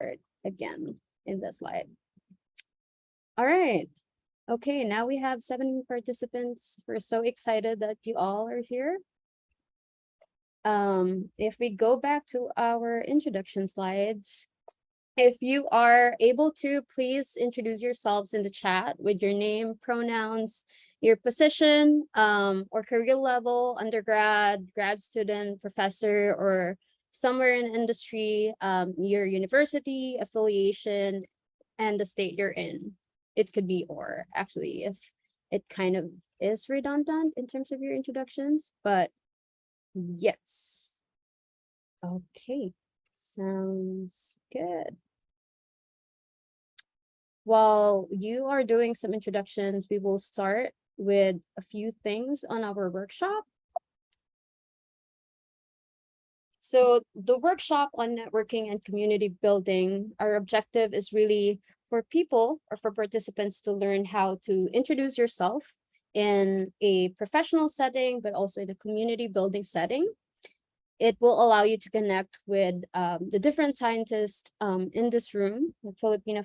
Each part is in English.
start again in the slide. All right. Okay, now we have 7 participants. We're so excited that you all are here. If we go back to our introduction slides, if you are able to, please introduce yourselves in the chat with your name, pronouns, your position, or career level, undergrad, grad student, professor, or somewhere in industry, your university affiliation, and the state you're in. It could be or, actually, if it kind of is redundant in terms of your introductions, but yes. Okay, sounds good. While you are doing some introductions, we will start with a few things on our workshop. So the workshop on networking and community building, our objective is really for people or for participants to learn how to introduce yourself in a professional setting, but also in a community building setting. It will allow you to connect with the different scientists in this room, Filipino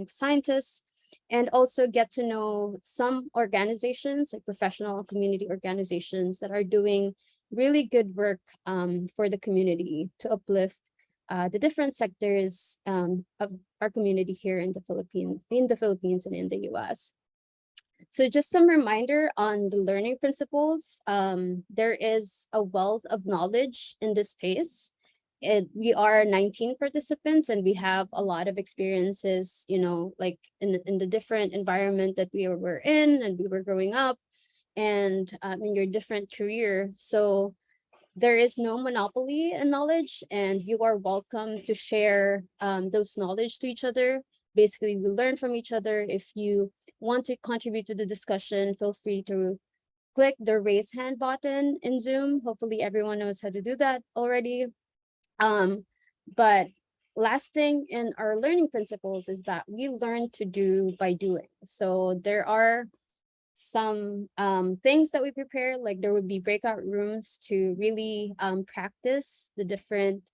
scientists, and also get to know some organizations, like professional and community organizations that are doing really good work for the community to uplift the different sectors of our community here in the Philippines and in the US. So just some reminder on the learning principles. There is a wealth of knowledge in this space. We are 19 participants and we have a lot of experiences, you know, like in the different environment that we were in and we were growing up, and in your different career. So there is no monopoly in knowledge, and you are welcome to share those knowledge to each other. Basically, we learn from each other. If you want to contribute to the discussion, feel free to click the raise hand button in Zoom. Hopefully everyone knows how to do that already. But last thing in our learning principles is that we learn to do by doing. So there are some things that we prepare, like there would be breakout rooms to really practice the different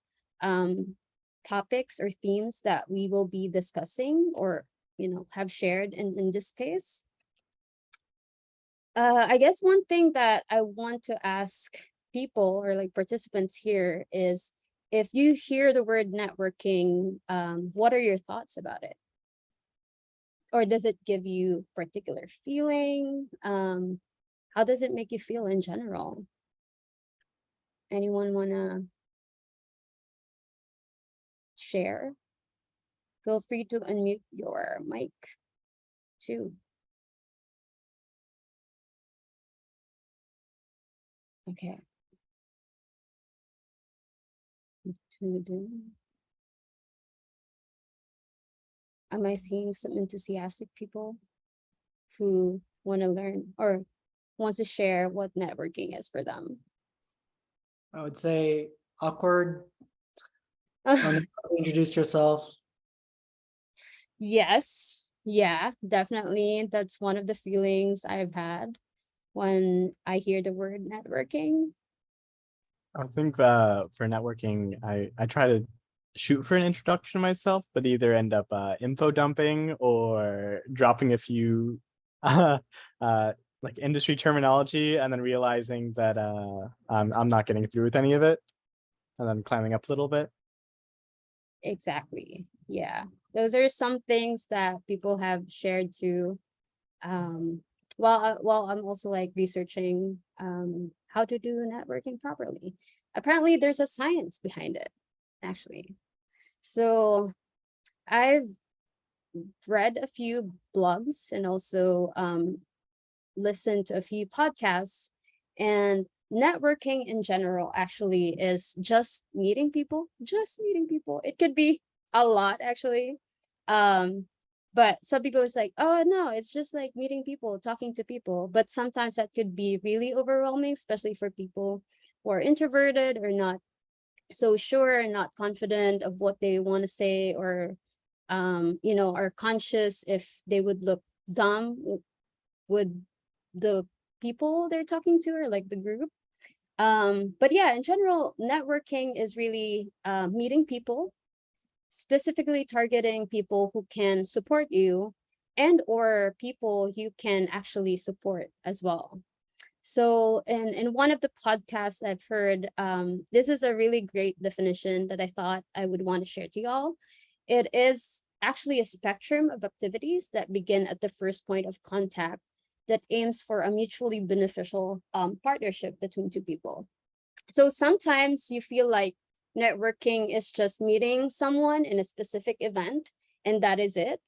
topics or themes that we will be discussing or, you know, have shared in this space. I guess one thing that I want to ask people or like participants here is, if you hear the word networking, what are your thoughts about it? Or does it give you particular feeling? How does it make you feel in general? Anyone wanna share? Feel free to unmute your mic too. Okay. Am I seeing some enthusiastic people who want to learn or wants to share what networking is for them? I would say awkward. Introduce yourself. Yes, yeah, definitely. That's one of the feelings I've had when I hear the word networking. I think for networking, I try to shoot for an introduction myself, but either end up info dumping or dropping a few like industry terminology and then realizing that I'm not getting through with any of it, and then climbing up a little bit. Exactly. Yeah. Those are some things that people have shared too. While I'm also like researching how to do networking properly. Apparently there's a science behind it, actually. So I've read a few blogs and also listened to a few podcasts, and networking in general actually is just meeting people. It could be a lot actually. But some people is like, oh no, it's just like meeting people, talking to people. But sometimes that could be really overwhelming, especially for people who are introverted or not so sure and not confident of what they want to say, or you know, are conscious if they would look dumb with the people they're talking to or like the group. But yeah, in general, networking is really meeting people. specifically targeting people who can support you and or people you can actually support as well. So in one of the podcasts I've heard, this is a really great definition that I thought I would want to share to y'all. It is actually a spectrum of activities that begin at the first point of contact that aims for a mutually beneficial partnership between two people. So sometimes you feel like networking is just meeting someone in a specific event and that is it.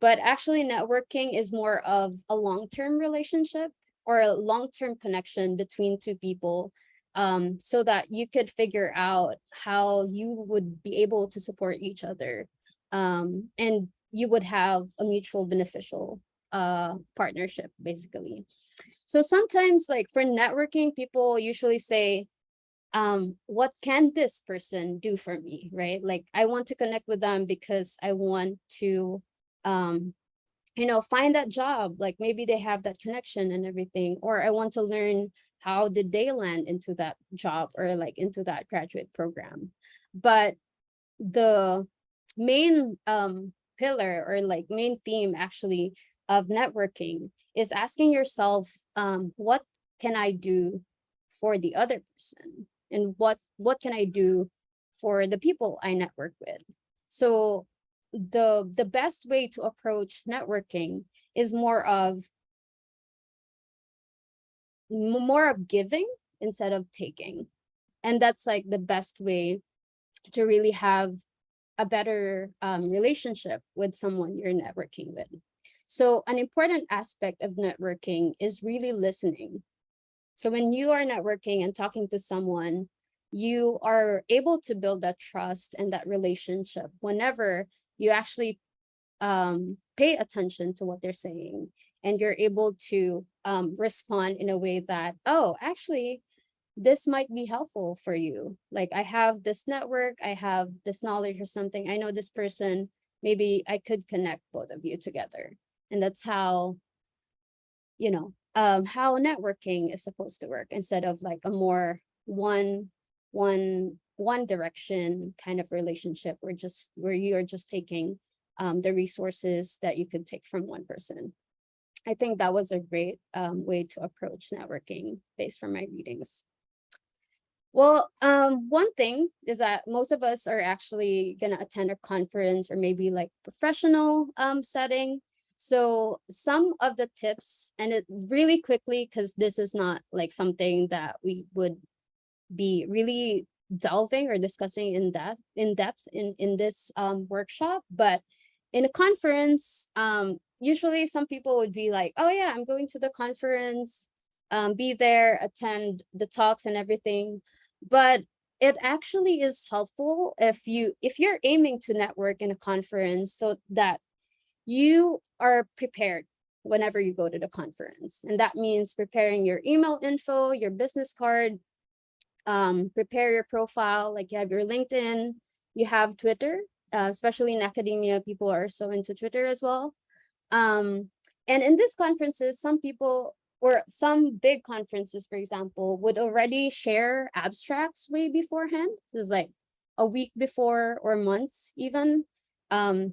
But actually networking is more of a long-term relationship or a long-term connection between two people, so that you could figure out how you would be able to support each other, and you would have a mutual beneficial partnership basically. So sometimes like for networking, people usually say, what can this person do for me, right? Like I want to connect with them because I want to find that job, like maybe they have that connection and everything, or I want to learn how did they land into that job or like into that graduate program. But the main pillar or like main theme actually of networking is asking yourself, what can I do for the other person, and what can I do for the people I network with. So the best way to approach networking is more of giving instead of taking, and that's like the best way to really have a better relationship with someone you're networking with. So an important aspect of networking is really listening. So when you are networking and talking to someone, you are able to build that trust and that relationship whenever you actually pay attention to what they're saying, and you're able to respond in a way that, oh, actually, this might be helpful for you. Like I have this network, I have this knowledge or something. I know this person, maybe I could connect both of you together. And that's how, how networking is supposed to work, instead of like a more one direction kind of relationship, where you are just taking the resources that you could take from one person. I think that was a great way to approach networking based from my readings. Well, one thing is that most of us are actually gonna attend a conference or maybe like professional setting. So some of the tips, and it really quickly, because this is not like something that we would be really delving or discussing in depth in this workshop, but in a conference, usually some people would be like, oh yeah, I'm going to the conference, be there, attend the talks and everything. But it actually is helpful if you're aiming to network in a conference, so that you are prepared whenever you go to the conference. And that means preparing your email info, your business card, prepare your profile, like you have your LinkedIn, you have Twitter, especially in academia, people are so into Twitter as well. And in these conferences, some people, or some big conferences, for example, would already share abstracts way beforehand. So it's like a week before or months even,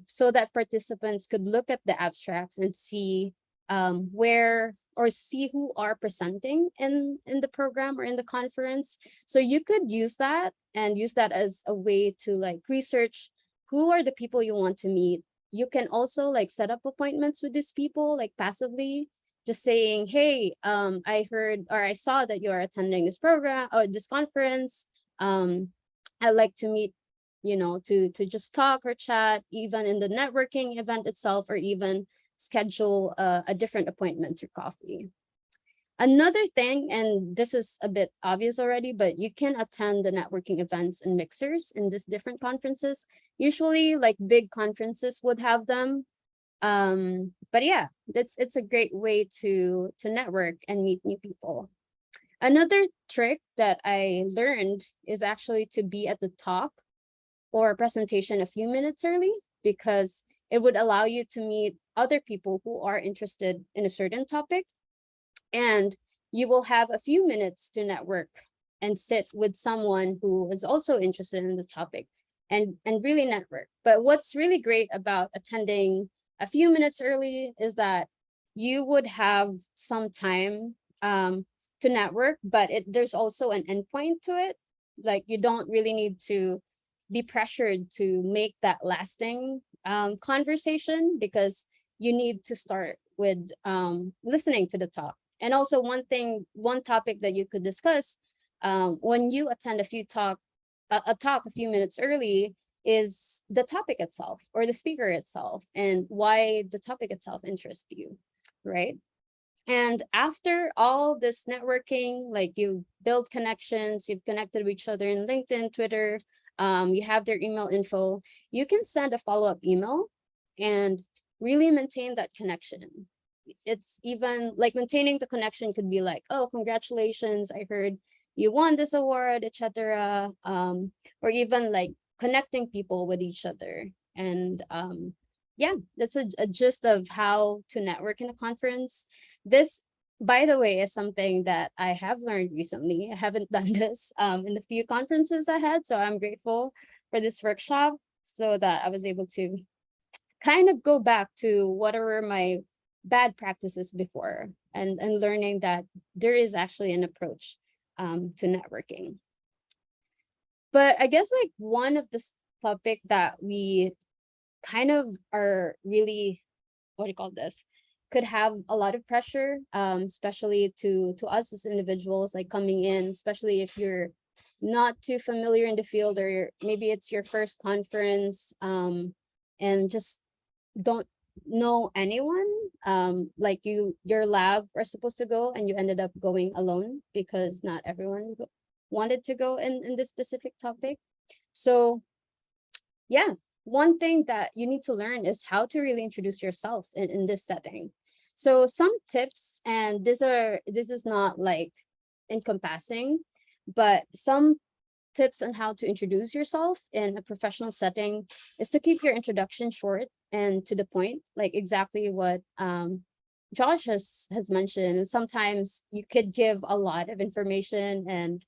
so that participants could look at the abstracts and see where, or see who are presenting in the program or in the conference. So you could use that as a way to like research who are the people you want to meet. You can also like set up appointments with these people, like passively, just saying, hey, I heard or I saw that you're attending this program or this conference. I'd like to meet, to just talk or chat, even in the networking event itself, or even schedule a different appointment through coffee. Another thing, and this is a bit obvious already, but you can attend the networking events and mixers in these different conferences. Usually like big conferences would have them. But yeah, it's a great way to network and meet new people. Another trick that I learned is actually to be at the talk or presentation a few minutes early, because it would allow you to meet other people who are interested in a certain topic, and you will have a few minutes to network and sit with someone who is also interested in the topic and really network. But what's really great about attending a few minutes early is that you would have some time to network, but there's also an endpoint to it. Like you don't really need to be pressured to make that lasting conversation, because you need to start with listening to the talk. And also one topic that you could discuss when you attend a talk a few minutes early is the topic itself or the speaker itself and why the topic itself interests you, right? And after all this networking, like you build connections, you've connected with each other in LinkedIn, Twitter, you have their email info, you can send a follow-up email and really maintain that connection. It's even like maintaining the connection could be like, oh, congratulations, I heard you won this award, etc. Or even like connecting people with each other. And yeah, that's a gist of how to network in a conference. This, by the way, is something that I have learned recently. I haven't done this in the few conferences I had, so I'm grateful for this workshop so that I was able to kind of go back to whatever my bad practices before and learning that there is actually an approach to networking. But I guess like one of the topic that we kind of are really, what do you call this, could have a lot of pressure, especially to us as individuals, like coming in, especially if you're not too familiar in the field, or maybe it's your first conference and just don't know anyone, like your lab are supposed to go and you ended up going alone because not everyone wanted to go in this specific topic. So yeah, one thing that you need to learn is how to really introduce yourself in this setting. So some tips, and this is not like encompassing, but some tips on how to introduce yourself in a professional setting is to keep your introduction short and to the point, like exactly what Josh has mentioned. Sometimes you could give a lot of information and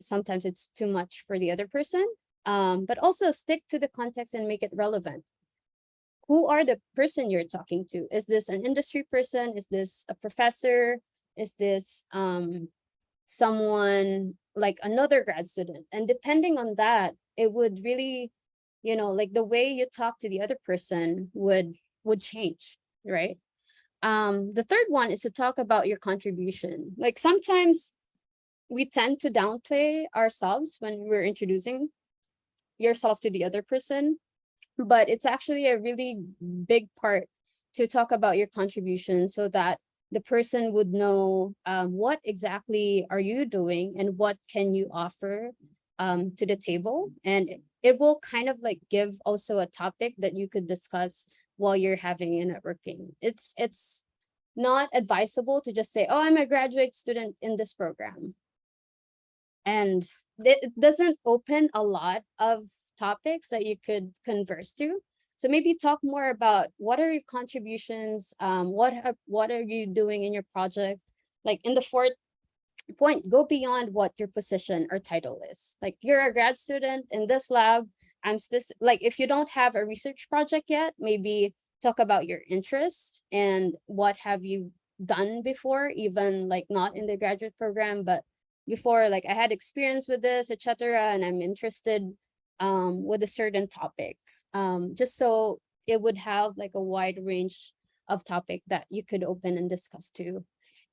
sometimes it's too much for the other person. But also stick to the context and make it relevant. Who are the person you're talking to? Is this an industry person? Is this a professor? Is this someone like another grad student? And depending on that, it would really, like the way you talk to the other person would change, right? The third one is to talk about your contribution. Like sometimes we tend to downplay ourselves when we're introducing yourself to the other person, but it's actually a really big part to talk about your contribution so that the person would know what exactly are you doing and what can you offer to the table. And it will kind of like give also a topic that you could discuss while you're having a networking. It's not advisable to just say, oh, I'm a graduate student in this program. And it doesn't open a lot of topics that you could converse to. So maybe talk more about what are your contributions, what are you doing in your project. Like in the fourth point, go beyond what your position or title is. Like you're a grad student in this lab. Like if you don't have a research project yet, maybe talk about your interest and what have you done before, even like not in the graduate program, but before, like I had experience with this, etc. And I'm interested with a certain topic. Just so it would have like a wide range of topic that you could open and discuss too.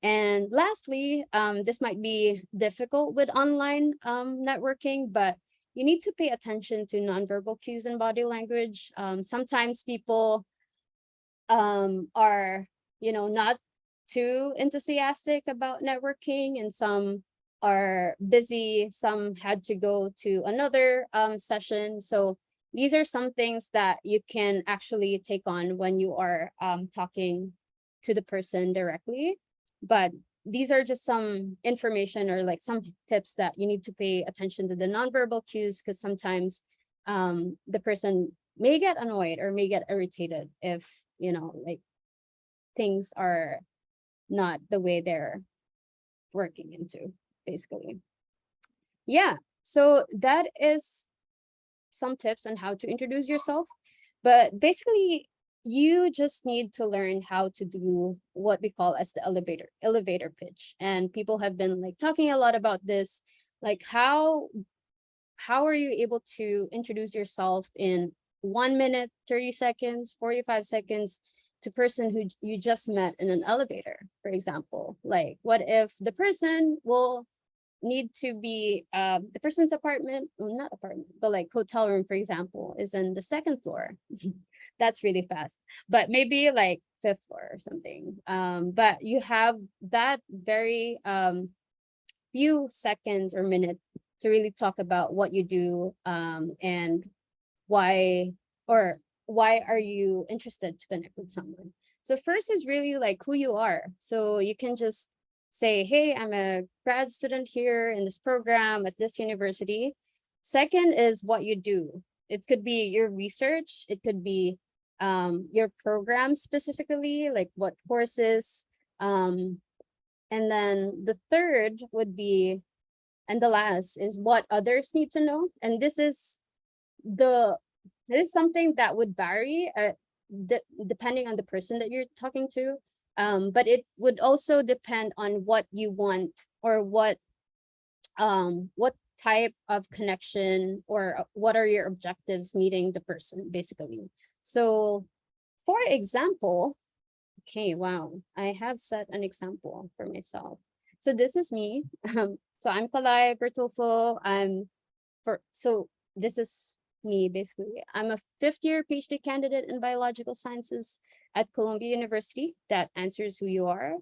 And lastly, this might be difficult with online networking, but you need to pay attention to nonverbal cues and body language. Sometimes people are, not too enthusiastic about networking, and some are busy, some had to go to another session. So these are some things that you can actually take on when you are talking to the person directly. But these are just some information or like some tips that you need to pay attention to the nonverbal cues, because sometimes the person may get annoyed or may get irritated if, like things are not the way they're working into, basically. Yeah, so that is some tips on how to introduce yourself. But basically, you just need to learn how to do what we call as the elevator pitch. And people have been like talking a lot about this, like how are you able to introduce yourself in 1 minute, 30 seconds, 45 seconds to person who you just met in an elevator, for example? Like, what if the person will need to be the person's apartment, well, not apartment, but like hotel room, for example, is in the second floor. That's really fast, but maybe like fifth floor or something. But you have that very few seconds or minute to really talk about what you do, and why, or why are you interested to connect with someone. So first is really like who you are. So you can just say, hey, I'm a grad student here in this program at this university. Second is what you do. It could be your research, it could be your program specifically, like what courses. And then the third would be, and the last is what others need to know. And this is something that would vary depending on the person that you're talking to. But it would also depend on what you want, or what type of connection, or what are your objectives meeting the person, basically. So for example, okay, wow, I have set an example for myself. So this is me. So I'm Kalai Bertulfo. So this is me, basically. I'm a fifth-year PhD candidate in biological sciences at Columbia University. That answers who you are.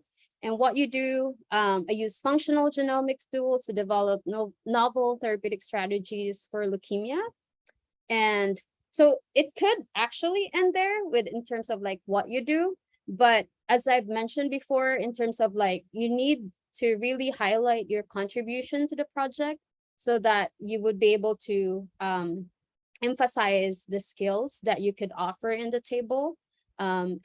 And what you do, I use functional genomics tools to develop novel therapeutic strategies for leukemia. And so it could actually end there with in terms of like what you do. But as I've mentioned before, in terms of like, you need to really highlight your contribution to the project so that you would be able to emphasize the skills that you could offer in the table, and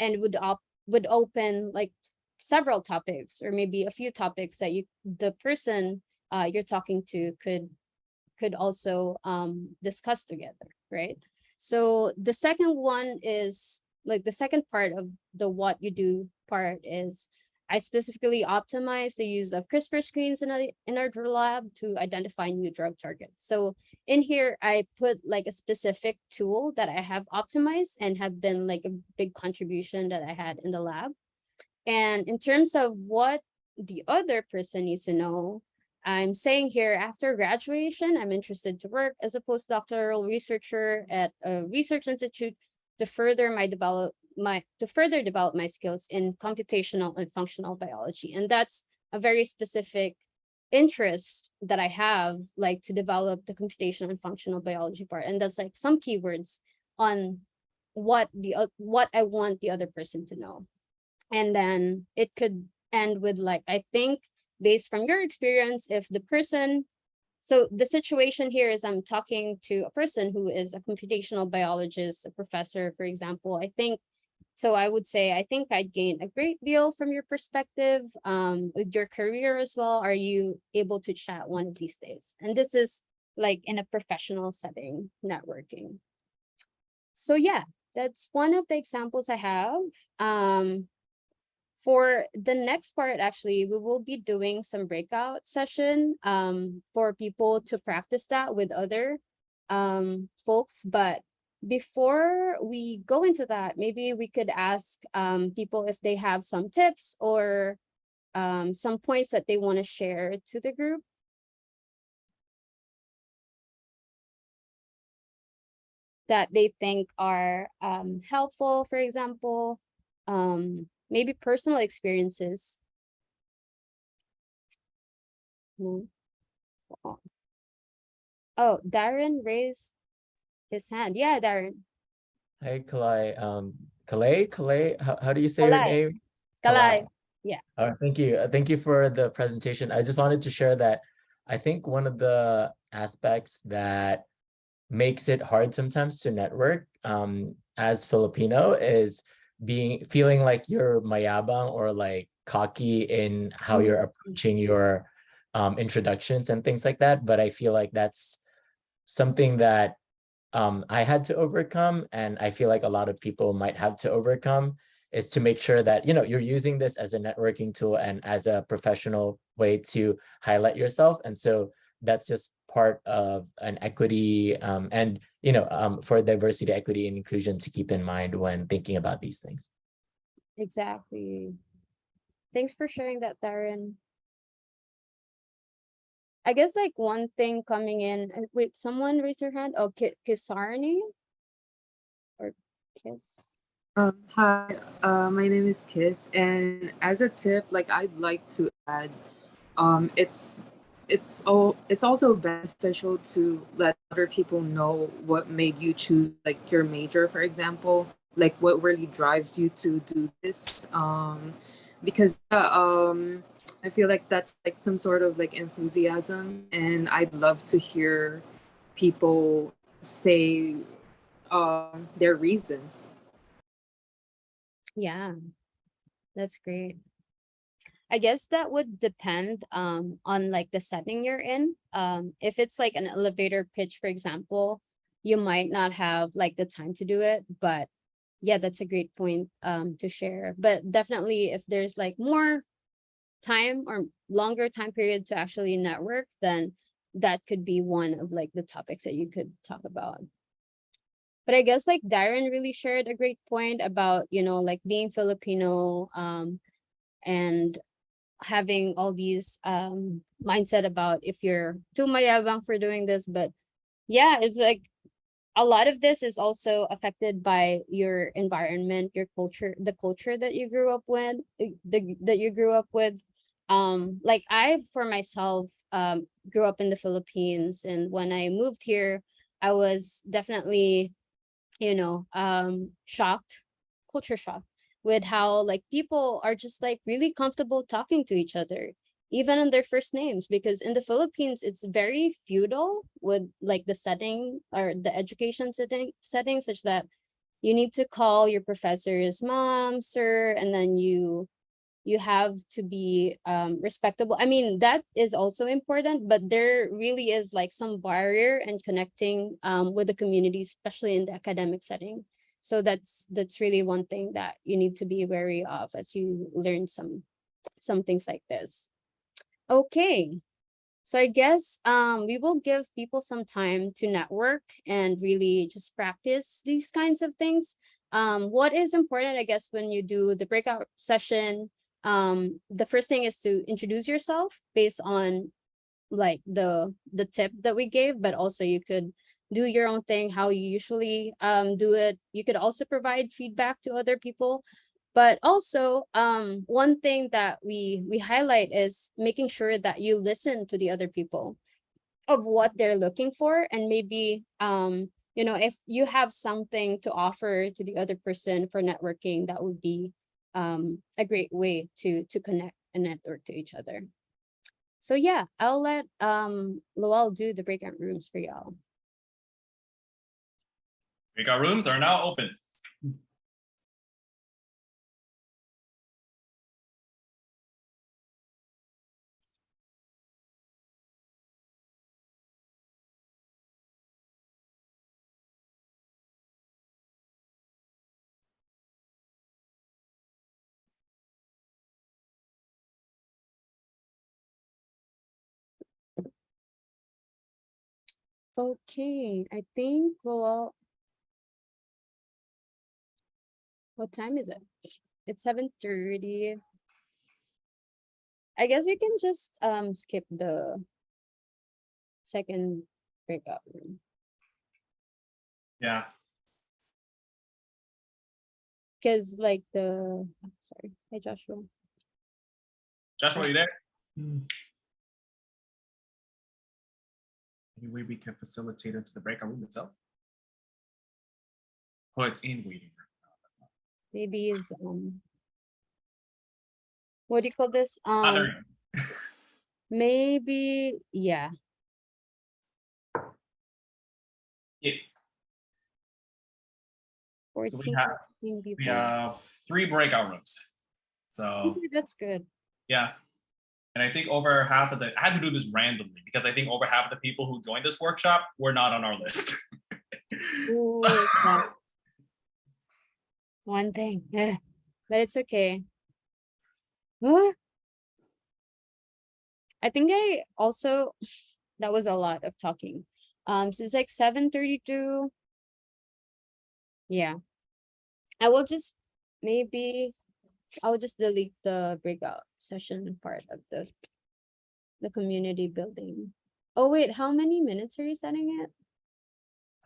would open like several topics, or maybe a few topics that the person you're talking to could also discuss together, right? So the second one is like the second part of the what you do part is I specifically optimize the use of CRISPR screens in our lab to identify new drug targets. So in here, I put like a specific tool that I have optimized and have been like a big contribution that I had in the lab. And in terms of what the other person needs to know, I'm saying here, after graduation, I'm interested to work as a postdoctoral researcher at a research institute to further develop my skills in computational and functional biology. And that's a very specific interest that I have, like to develop the computational and functional biology part. And that's like some keywords on what I want the other person to know. And then it could end with like, I think based from your experience, if the person, so the situation here is I'm talking to a person who is a computational biologist, a professor, for example. I would say, I think I'd gain a great deal from your perspective with your career as well. Are you able to chat one of these days? And this is like in a professional setting, networking. So yeah, that's one of the examples I have. For the next part, actually, we will be doing some breakout session for people to practice that with other folks. But before we go into that, maybe we could ask people if they have some tips or some points that they want to share to the group. That they think are helpful, for example, maybe personal experiences. No. Oh, Darren raised his hand. Yeah, Darren. Hi, Kalai. Kalai, how do you say your Kalai. name? Kalai. Yeah. Thank you. Thank you for the presentation. I just wanted to share that I think one of the aspects that makes it hard sometimes to network as Filipino is feeling like you're mayabang or like cocky in how you're approaching your introductions and things like that. But I feel like that's something that I had to overcome, and I feel like a lot of people might have to overcome, is to make sure that, you know, you're using this as a networking tool and as a professional way to highlight yourself. And so that's just part of an equity and, you know, for diversity, equity, and inclusion to keep in mind when thinking about these things. Exactly. Thanks for sharing that, Darren. I guess like one thing coming in, wait, someone raise their hand. Oh, Kisarni or Kiss. Hi, my name is Kiss, and as a tip, like I'd like to add, it's also beneficial to let other people know what made you choose like your major, for example, like what really drives you to do this. Because I feel like that's like some sort of like enthusiasm, and I'd love to hear people say their reasons. Yeah, that's great. I guess that would depend on like the setting you're in. If it's like an elevator pitch, for example, you might not have like the time to do it, but yeah, that's a great point to share. But definitely if there's like more time or longer time period to actually network, then that could be one of like the topics that you could talk about. But I guess like Darren really shared a great point about, you know, like being Filipino and having all these mindset about if you're too mayabang for doing this. But yeah, it's like a lot of this is also affected by your environment, your culture, the culture that you grew up with, that you grew up with. Like I for myself grew up in the Philippines, and when I moved here, I was definitely, you know, shocked, culture shock, with how like people are just like really comfortable talking to each other, even on their first names, because in the Philippines it's very feudal with like the setting or the education setting such that you need to call your professors mom, sir, and then you have to be respectable. I mean, that is also important, but there really is like some barrier in connecting with the community, especially in the academic setting. So that's really one thing that you need to be wary of as you learn some things like this. Okay. So I guess we will give people some time to network and really just practice these kinds of things. What is important, I guess, when you do the breakout session, the first thing is to introduce yourself based on like the tip that we gave, but also you could do your own thing, how you usually do it. You could also provide feedback to other people. But also, one thing that we highlight is making sure that you listen to the other people of what they're looking for, and maybe you know, if you have something to offer to the other person for networking, that would be a great way to connect and network to each other. So yeah, I'll let Lowell do the breakout rooms for y'all. Breakout rooms are now open. Okay, I think Lowell. What time is it? It's 7:30. I guess we can just skip the second breakout room. Yeah. Because like sorry, hi Joshua. Joshua, are you there? Hmm. Any way we can facilitate into the breakout room itself? Oh, it's in waiting room. Maybe is what do you call this? Ah, there you go. Maybe, yeah. Yeah. So 14, have 15 we people. have 3 breakout rooms. So Okay, that's good. yeah. And I think over half of I had to do this randomly because I think over half of the people who joined this workshop were not on our list. Ooh, yeah. One thing, but it's okay. What? I think I also that was a lot of talking. So it's like 7:32. Yeah, I will just maybe I'll just delete the breakout session part of the community building. Oh wait, how many minutes are you setting it?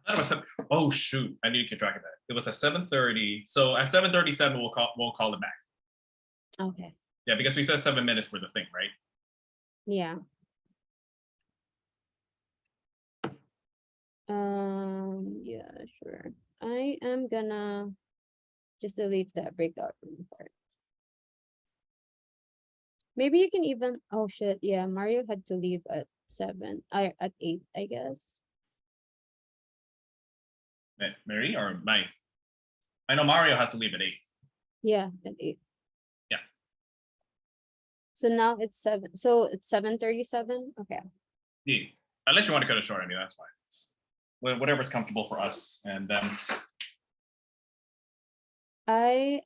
I thought it was oh shoot, I need to keep track of that. It was at 7:30. So at 7:37 we'll call it back. Okay, Yeah, because we said 7 minutes for the thing, right? yeah. Yeah, sure. I am gonna just delete that breakout room part. Maybe you can even, oh shit, yeah, Mario had to leave at 7, at 8, I guess. Mary or Mike? I know Mario has to leave at 8. Yeah, at 8. Yeah. So now it's 7, so it's 7:37, okay. Yeah. Unless you want to cut it short, I mean that's fine. It's whatever's comfortable for us. And then I,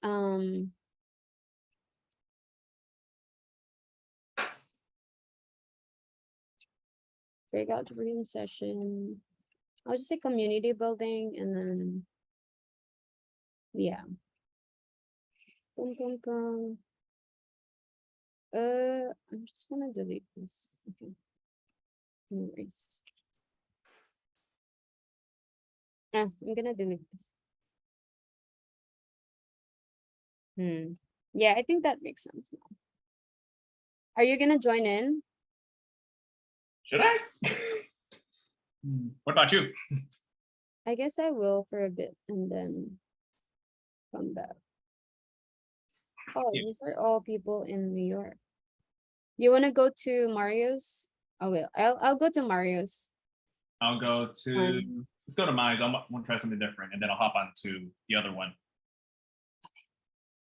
breakout room session. I'll just say community building and then, yeah. Boom, boom, boom. I'm just gonna delete this. Okay. No worries. I'm gonna delete this. Yeah, I think that makes sense now. Are you gonna join in? should I? What about you? I guess I will for a bit and then come back. Oh, Yeah. these are all people in New York. You wanna go to Mario's? Oh, well, I'll go to Mario's. I'll go to let's go to mine. I want to try something different, and then I'll hop on to the other one.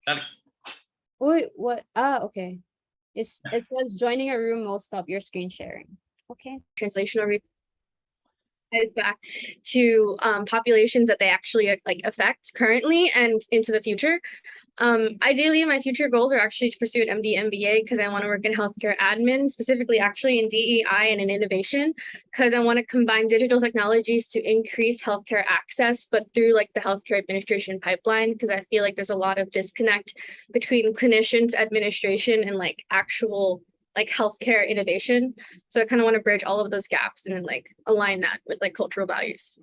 That's Wait, what? Okay. It says joining a room will stop your screen sharing. Okay. Translational back to populations that they actually like affect currently and into the future. Ideally, my future goals are actually to pursue an MD MBA because I want to work in healthcare admin, specifically actually in DEI and in innovation, because I want to combine digital technologies to increase healthcare access, but through like the healthcare administration pipeline, because I feel like there's a lot of disconnect between clinicians, administration, and like actual like healthcare innovation. So I kind of want to bridge all of those gaps and then like align that with like cultural values.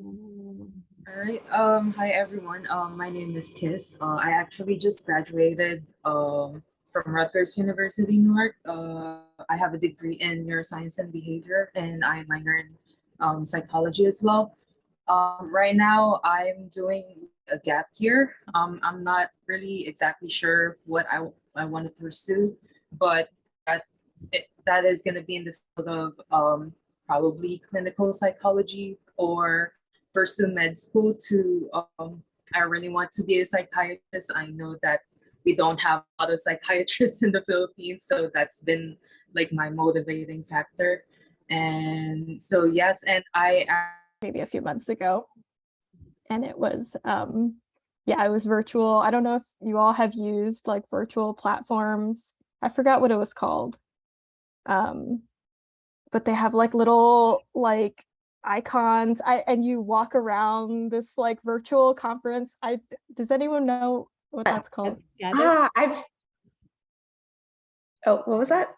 All right. Hi everyone. My name is Kiss. I actually just graduated from Rutgers University, New York. I have a degree in neuroscience and behavior, and I minor in psychology as well. Right now, I'm doing a gap year. I'm not really exactly sure what I want to pursue, but that is going to be in the field of probably clinical psychology or pursue med school to I really want to be a psychiatrist. I know that we don't have a lot of psychiatrists in the Philippines, so that's been like my motivating factor. And so yes, and I maybe a few months ago, and it was yeah, it was virtual. I don't know if you all have used like virtual platforms. I forgot what it was called. But they have like little like icons. And you walk around this like virtual conference. Does anyone know what that's called? Gather, Oh, what was that?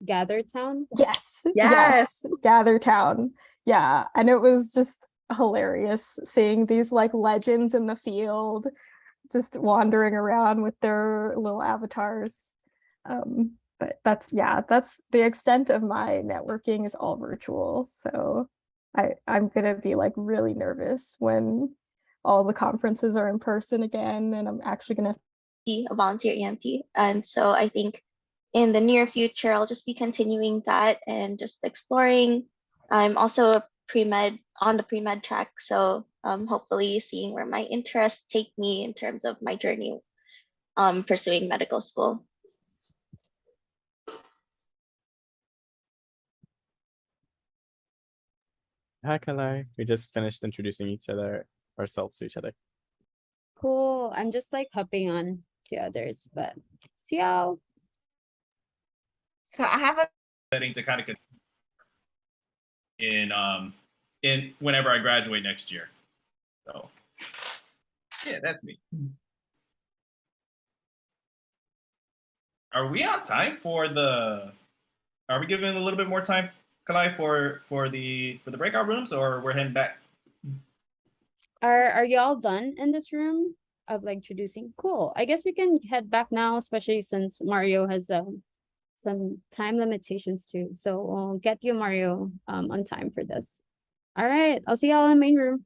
Gather Town? Yes. Yes. Gather Town. Yeah. And it was just hilarious seeing these like legends in the field just wandering around with their little avatars. But that's the extent of my networking is all virtual. So I'm gonna be like really nervous when all the conferences are in person again, and I'm actually gonna be a volunteer EMT. And so I think in the near future, I'll just be continuing that and just exploring. I'm also a pre-med on the pre-med track. So hopefully seeing where my interests take me in terms of my journey pursuing medical school. Hi, Kalai. We just finished introducing ourselves to each other. Cool. I'm just like hopping on to others, but see y'all. So I have a Setting to kind of in whenever I graduate next year. So yeah, that's me. Are we on time for the? Are we giving a little bit more time, Kalai, for the breakout rooms, or we're heading back? Are y'all done in this room of like introducing? Cool. I guess we can head back now, especially since Mario has some time limitations too. So we'll get you Mario on time for this. All right, I'll see y'all in the main room.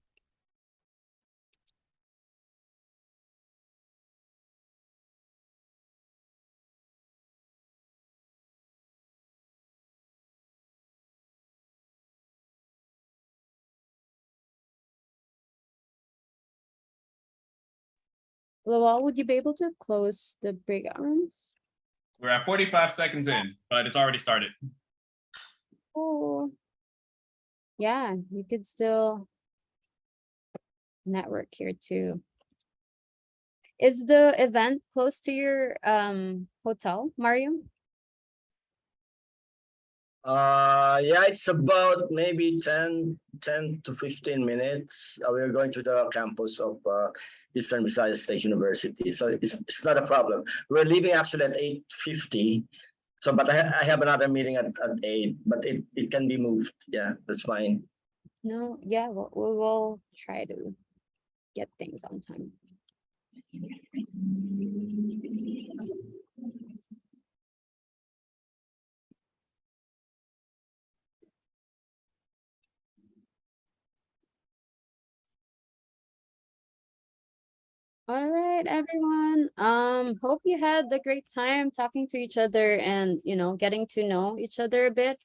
Lowell, would you be able to close the breakout rooms? We're at 45 seconds in, but it's already started. Oh, yeah, you could still network here too. Is the event close to your hotel, Mario? Yeah, it's about maybe 10 to 15 minutes. We're going to the campus of Eastern Visayas State University, so it's not a problem. We're leaving actually at 8:50. So, but I have another meeting at 8, but it can be moved. Yeah, that's fine. No, yeah, we will try to get things on time. All right, everyone. Hope you had a great time talking to each other and, you know, getting to know each other a bit.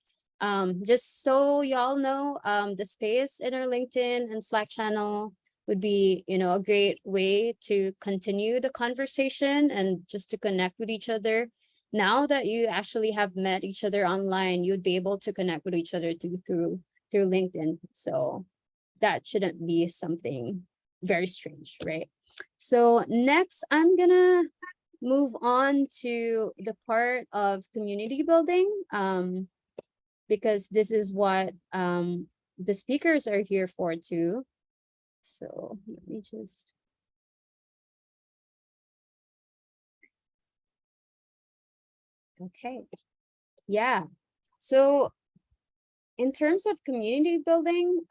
Just so y'all know, the space in our LinkedIn and Slack channel would be, you know, a great way to continue the conversation and just to connect with each other. Now that you actually have met each other online, you'd be able to connect with each other through LinkedIn. So that shouldn't be something very strange, right? So next, I'm gonna move on to the part of community building, because this is what the speakers are here for too. So let me just. Okay, yeah. So in terms of community building,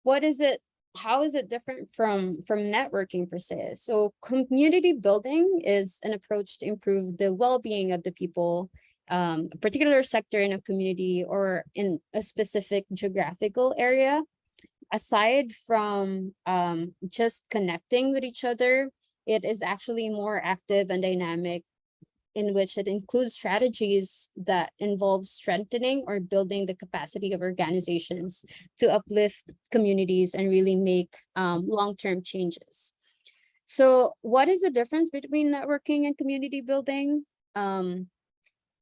what is it? How is it different from networking per se? So community building is an approach to improve the well-being of the people, a particular sector in a community or in a specific geographical area. Aside from just connecting with each other, it is actually more active and dynamic, in which it includes strategies that involve strengthening or building the capacity of organizations to uplift communities and really make long-term changes. So what is the difference between networking and community building?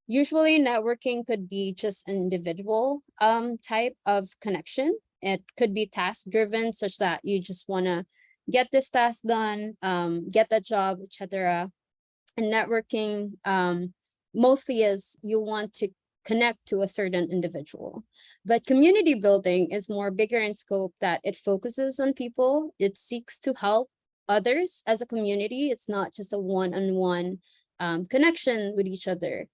Usually networking could be just an individual type of connection. It could be task driven, such that you just want to get this task done, get that job, etc. And networking mostly is you want to connect to a certain individual. But community building is more bigger in scope, that it focuses on people. It seeks to help others as a community. It's not just a one-on-one connection with each other.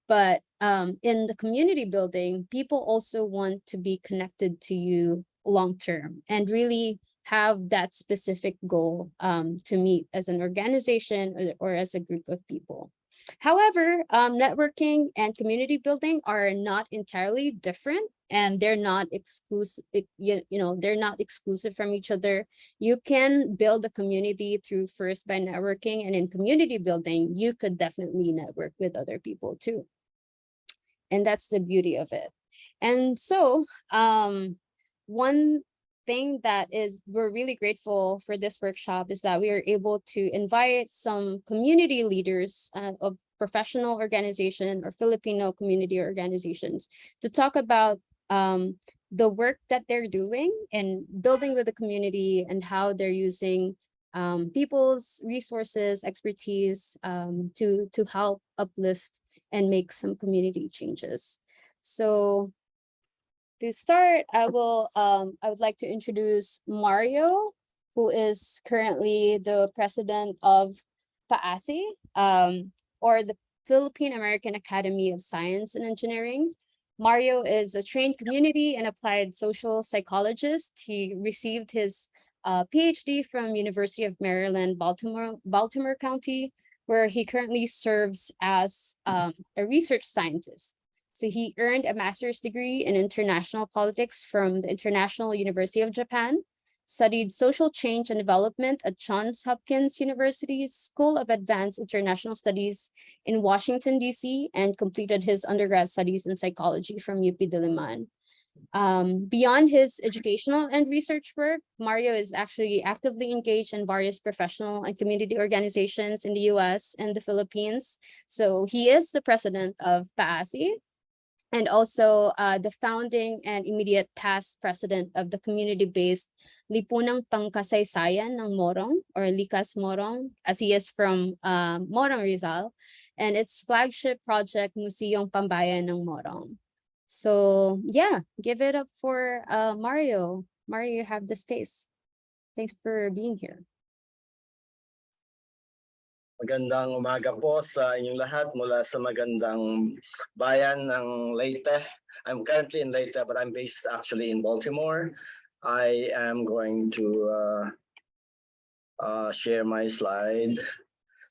But in the community building, people also want to be connected to you long-term and really have that specific goal to meet as an organization or as a group of people. However, networking and community building are not entirely different, and they're not exclusive, they're not exclusive from each other. You can build a community through first by networking, and in community building, you could definitely network with other people too. And that's the beauty of it. And so one thing that we're really grateful for this workshop is that we are able to invite some community leaders of professional organization or Filipino community organizations to talk about the work that they're doing and building with the community and how they're using people's resources, expertise to help uplift and make some community changes. So to start, I would like to introduce Mario, who is currently the president of PAASI, or the Philippine American Academy of Science and Engineering. Mario is a trained community and applied social psychologist. He received his PhD from University of Maryland, Baltimore County, where he currently serves as a research scientist. So he earned a master's degree in international politics from the International University of Japan, studied social change and development at Johns Hopkins University's School of Advanced International Studies in Washington, D.C., and completed his undergrad studies in psychology from UP Diliman. Beyond his educational and research work, Mario is actually actively engaged in various professional and community organizations in the US and the Philippines. So he is the president of PAASI, and also the founding and immediate past president of the community-based Lipunang Pangkasaysayan ng Morong, or Likas Morong, as he is from Morong, Rizal, and its flagship project, Museong Pambayan ng Morong. So yeah, give it up for Mario. Mario, you have the space. Thanks for being here. Magandang umaga po sa inyong lahat mula sa magandang bayan ng Leyte. I'm currently in Leyte, but I'm based actually in Baltimore. I am going to share my slide.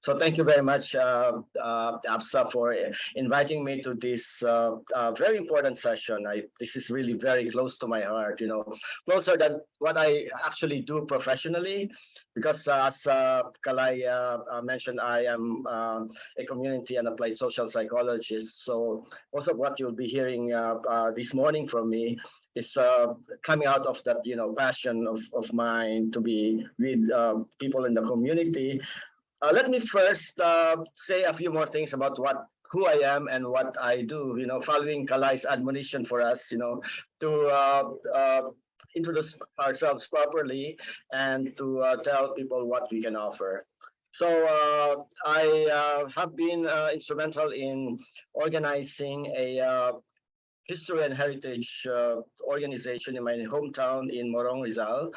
So thank you very much, AFSA, for inviting me to this very important session. This is really very close to my heart, you know, closer than what I actually do professionally, because as Kalai mentioned, I am a community and applied social psychologist. So most of what you'll be hearing this morning from me is coming out of that, you know, passion of mine to be with people in the community. Let me first say a few more things about who I am and what I do, you know, following Kalai's admonition for us, you know, to introduce ourselves properly and to tell people what we can offer. So I have been instrumental in organizing a history and heritage organization in my hometown in Morong, Rizal.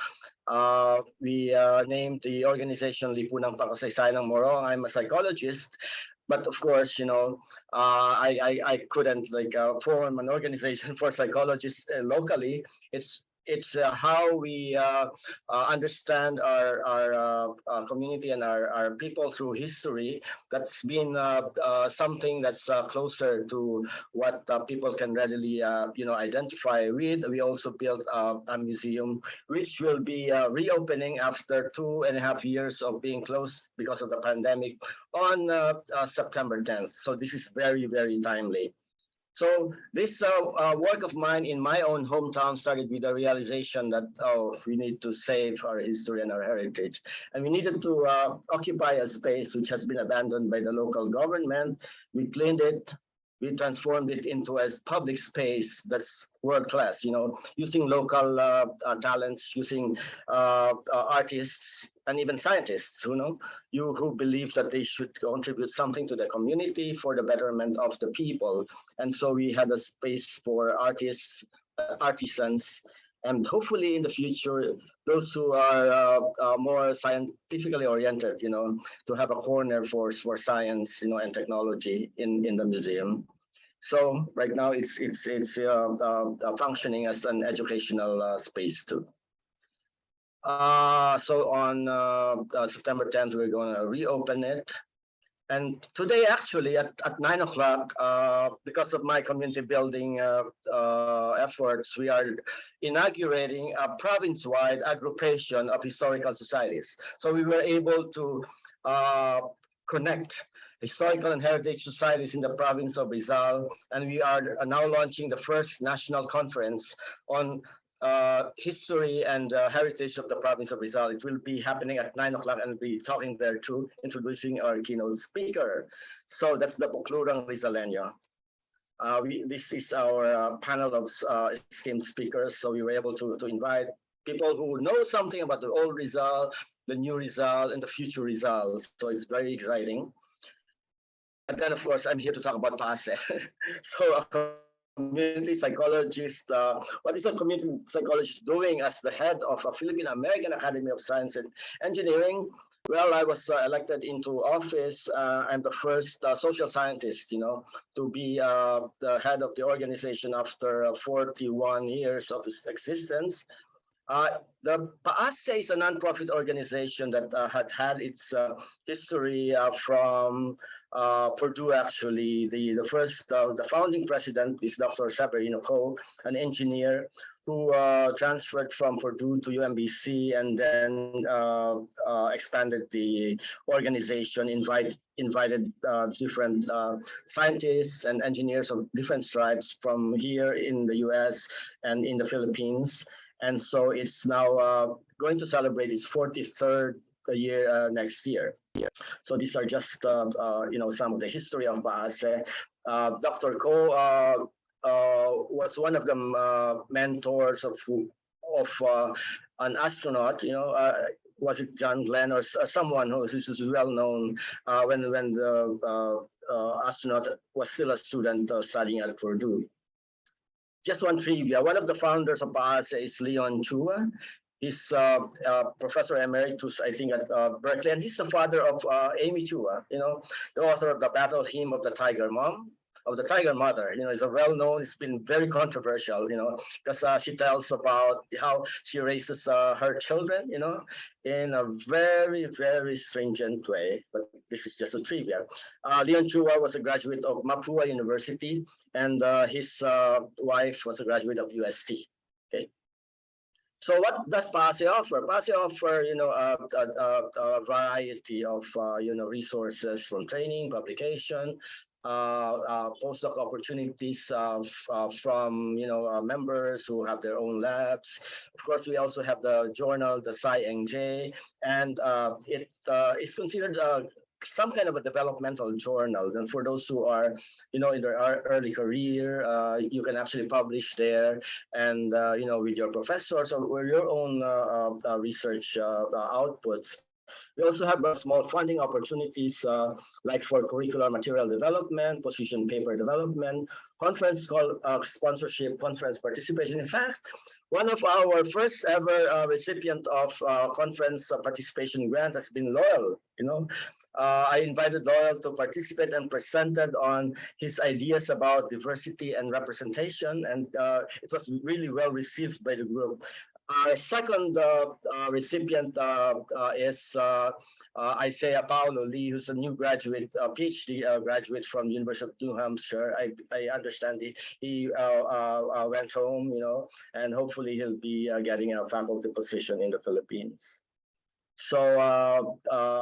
We named the organization Lipunang Pangkasaysayan ng Morong. I'm a psychologist, but of course, you know, I couldn't like form an organization for psychologists locally. It's how we understand our community and our people through history. That's been something that's closer to what people can readily you know, identify with. We also built a museum which will be reopening after 2.5 years of being closed because of the pandemic on September 10th. So this is very, very timely. So this work of mine in my own hometown started with the realization that, oh, we need to save our history and our heritage. And we needed to occupy a space which has been abandoned by the local government. We cleaned it. We transformed it into a public space that's world-class, you know, using local talents, using artists, and even scientists, who believe that they should contribute something to the community for the betterment of the people. And so we had a space for artists, artisans, and hopefully in the future, those who are more scientifically oriented, you know, to have a corner for science, you know, and technology in the museum. So right now it's functioning as an educational space too. So on September 10th, we're going to reopen it. And today, actually, at 9 o'clock, because of my community building efforts, we are inaugurating a province-wide aggregation of historical societies. So we were able to connect historical and heritage societies in the province of Rizal, and we are now launching the first national conference on history and heritage of the province of Rizal. It will be happening at 9 o'clock, and we'll be talking there too, introducing our keynote speaker. So that's the Buklurang Rizaleño. This is our panel of esteemed speakers. So we were able to invite people who know something about the old Rizal, the new Rizal, and the future Rizal. So it's very exciting. And then, of course, I'm here to talk about PASE. So a community psychologist, what is a community psychologist doing as the head of a Philippine American Academy of Science and Engineering? Well, I was elected into office. I'm the first social scientist, to be the head of the organization after 41 years of its existence. The PASE is a nonprofit organization that had its history from Purdue. Actually, the founding president is Dr. Severino Ko, an engineer who transferred from Purdue to UMBC and then expanded the organization, invited different scientists and engineers of different stripes from here in the US and in the Philippines. And so it's now going to celebrate its 43rd year next year. So these are just some of the history of PASE. Dr. Ko was one of the mentors of an astronaut. Was it John Glenn or someone who is well known when the astronaut was still a student studying at Purdue. Just one trivia. One of the founders of PASE is Leon Chua. He's professor emeritus, I think, at Berkeley, and he's the father of Amy Chua, the author of the Battle Hymn of the Tiger Mom, of the Tiger Mother. It's a well-known, it's been very controversial, because she tells about how she raises her children, in a very, very stringent way. But this is just a trivia. Leon Chua was a graduate of Mapua University, and his wife was a graduate of UST. Okay. So what does PASE offer? PASE offer, a variety of, resources from training, publication, postdoc opportunities from members who have their own labs. Of course, we also have the journal, the Sci-NJ, and it is considered some kind of a developmental journal. And for those who are, in their early career, you can actually publish there, and with your professors or your own research outputs. We also have small funding opportunities like for curricular material development, position paper development, conference call sponsorship, conference participation. In fact, one of our first ever recipient of conference participation grant has been Loyal. I invited Loyal to participate and presented on his ideas about diversity and representation, and it was really well received by the group. Our second recipient is Isaiah Paulo Lee, who's a new graduate, PhD graduate from the University of New Hampshire. I understand he went home, and hopefully he'll be getting a faculty position in the Philippines. So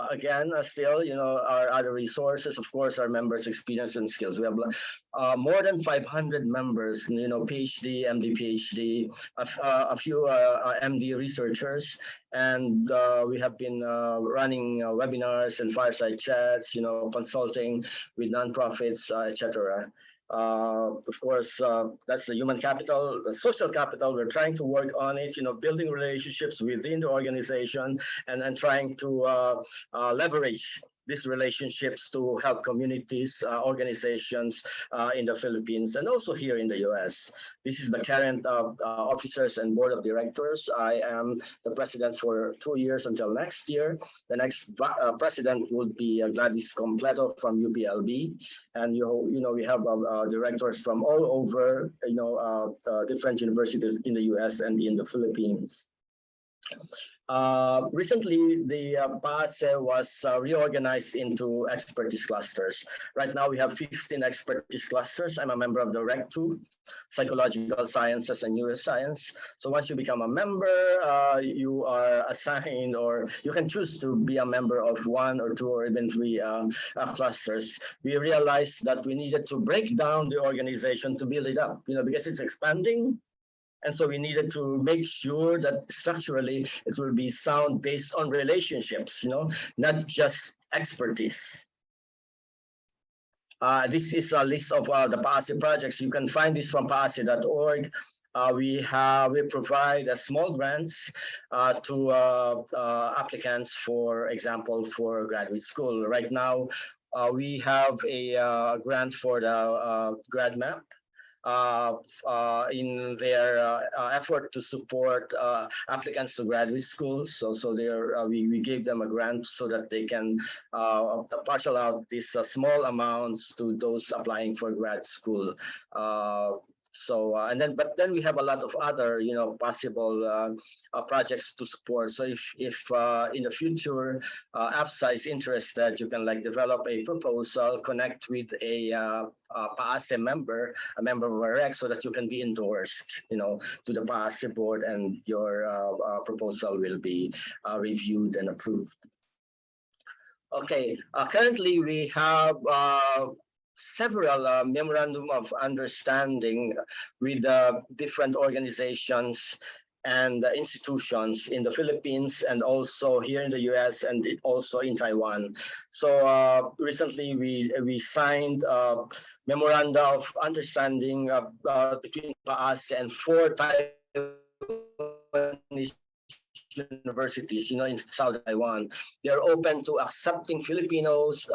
again, still, our other resources, of course, our members' experience and skills. We have more than 500 members, PhD, MD, PhD, a few MD researchers, and we have been running webinars and fireside chats, consulting with nonprofits, etc. Of course, that's the human capital, the social capital. We're trying to work on it, building relationships within the organization and trying to leverage these relationships to help communities, organizations in the Philippines and also here in the US. This is the current officers and board of directors. I am the president for 2 years until next year. The next president would be Gladys Completo from UPLB. And we have directors from all over, different universities in the US and in the Philippines. Recently, the PASE was reorganized into expertise clusters. Right now, we have 15 expertise clusters. I'm a member of the REC 2, Psychological Sciences and Neuroscience. So once you become a member, you are assigned, or you can choose to be a member of 1 or 2 or even 3 clusters. We realized that we needed to break down the organization to build it up, because it's expanding. And so we needed to make sure that structurally it will be sound based on relationships, not just expertise. This is a list of the PAASE projects. You can find this from paase.org. We provide small grants to applicants, for example, for graduate school. Right now, we have a grant for the grad map. In their effort to support applicants to graduate school. So we gave them a grant so that they can partial out these small amounts to those applying for grad school. But then we have a lot of other, possible projects to support. So if in the future AFSA is interested, you can develop a proposal, connect with a PAASE member, a member of a REC, so that you can be endorsed, to the PAASE board, and your proposal will be reviewed and approved. Okay, currently we have several memorandum of understanding with different organizations and institutions in the Philippines, and also here in the US, and also in Taiwan. So recently we signed memoranda of understanding between PAASE and 4 Taiwanese universities, in South Taiwan. They are open to accepting Filipinos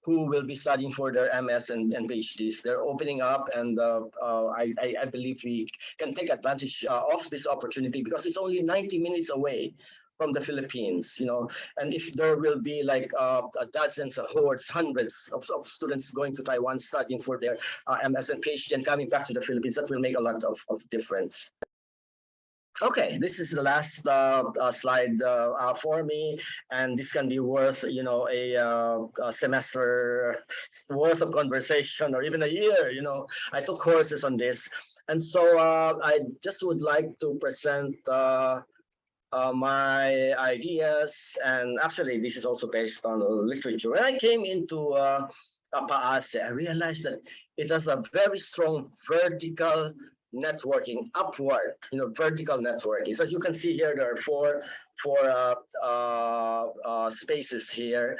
who will be studying for their MS and PhDs. They're opening up, and I believe we can take advantage of this opportunity, because it's only 90 minutes away from the Philippines, and if there will be dozens of hordes, hundreds of students going to Taiwan studying for their MS and PhD and coming back to the Philippines, that will make a lot of difference. Okay, this is the last slide for me, and this can be worth, a semester worth of conversation, or even a year. I took courses on this, and so I just would like to present my ideas, and actually this is also based on literature. When I came into PAASE, I realized that it has a very strong vertical networking, upward, vertical networking. So as you can see here, there are four spaces here.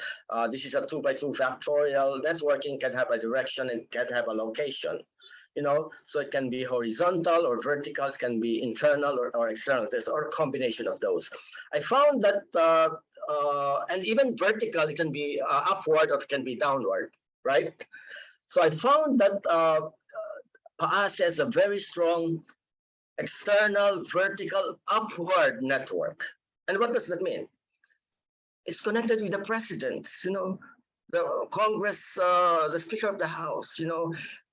This is a 2x2 factorial. Networking can have a direction and can have a location. So it can be horizontal or vertical, it can be internal or external, or a combination of those. I found that, and even vertical, it can be upward or it can be downward, right? So I found that PAASE has a very strong external, vertical, upward network. And what does that mean? It's connected with the president, the Congress, the Speaker of the House,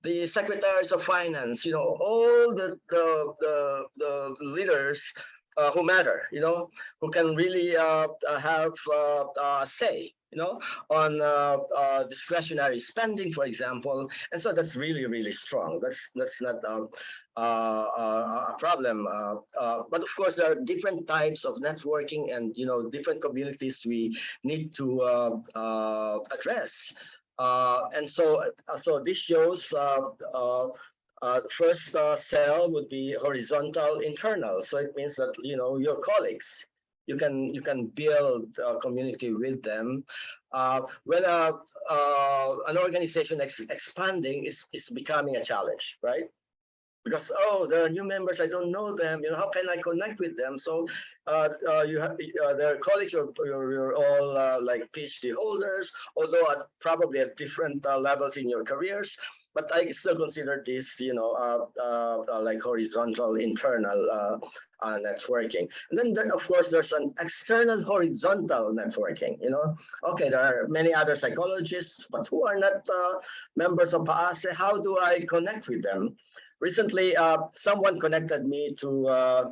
the secretaries of finance, all the leaders who matter, who can really have a say, on discretionary spending, for example. And so that's really, really strong. That's not a problem. But of course, there are different types of networking, and different communities we need to address. And so this shows the first cell would be horizontal, internal. So it means that your colleagues, you can build a community with them. When an organization expanding is becoming a challenge, right? Because there are new members, I don't know them. How can I connect with them? So you have their colleagues. You're all like PhD holders, although probably at different levels in your careers. But I still consider this, like horizontal, internal networking. And then, of course, there's an external horizontal networking. Okay, there are many other psychologists, but who are not members of PAASE. How do I connect with them? Recently, someone connected me to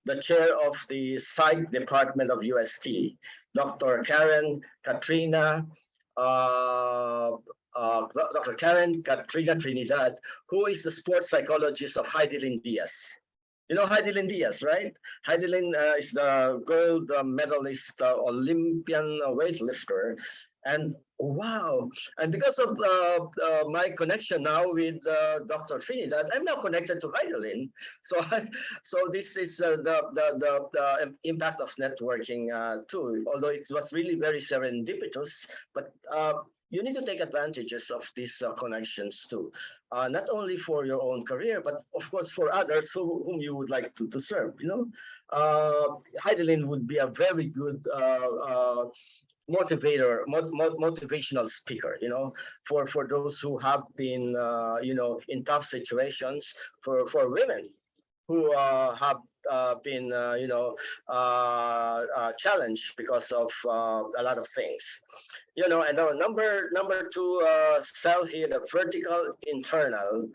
the chair of the psych department of UST, Dr. Katrina Trinidad, who is the sports psychologist of Heidelin Diaz. You know Heidelin Diaz, right? Heidelin is the gold medalist Olympian weightlifter. And wow, and because of my connection now with Dr. Trinidad, I'm now connected to Heidelin. So, so this is the impact of networking too. Although it was really very serendipitous, but you need to take advantages of these connections too, not only for your own career, but of course for others whom you would like to serve. You know, Heidelin would be a very good motivational speaker, you know, for those who have been, you know, in tough situations, for women who have been, you know, challenged because of a lot of things, you know. And number two cell here, the vertical internal.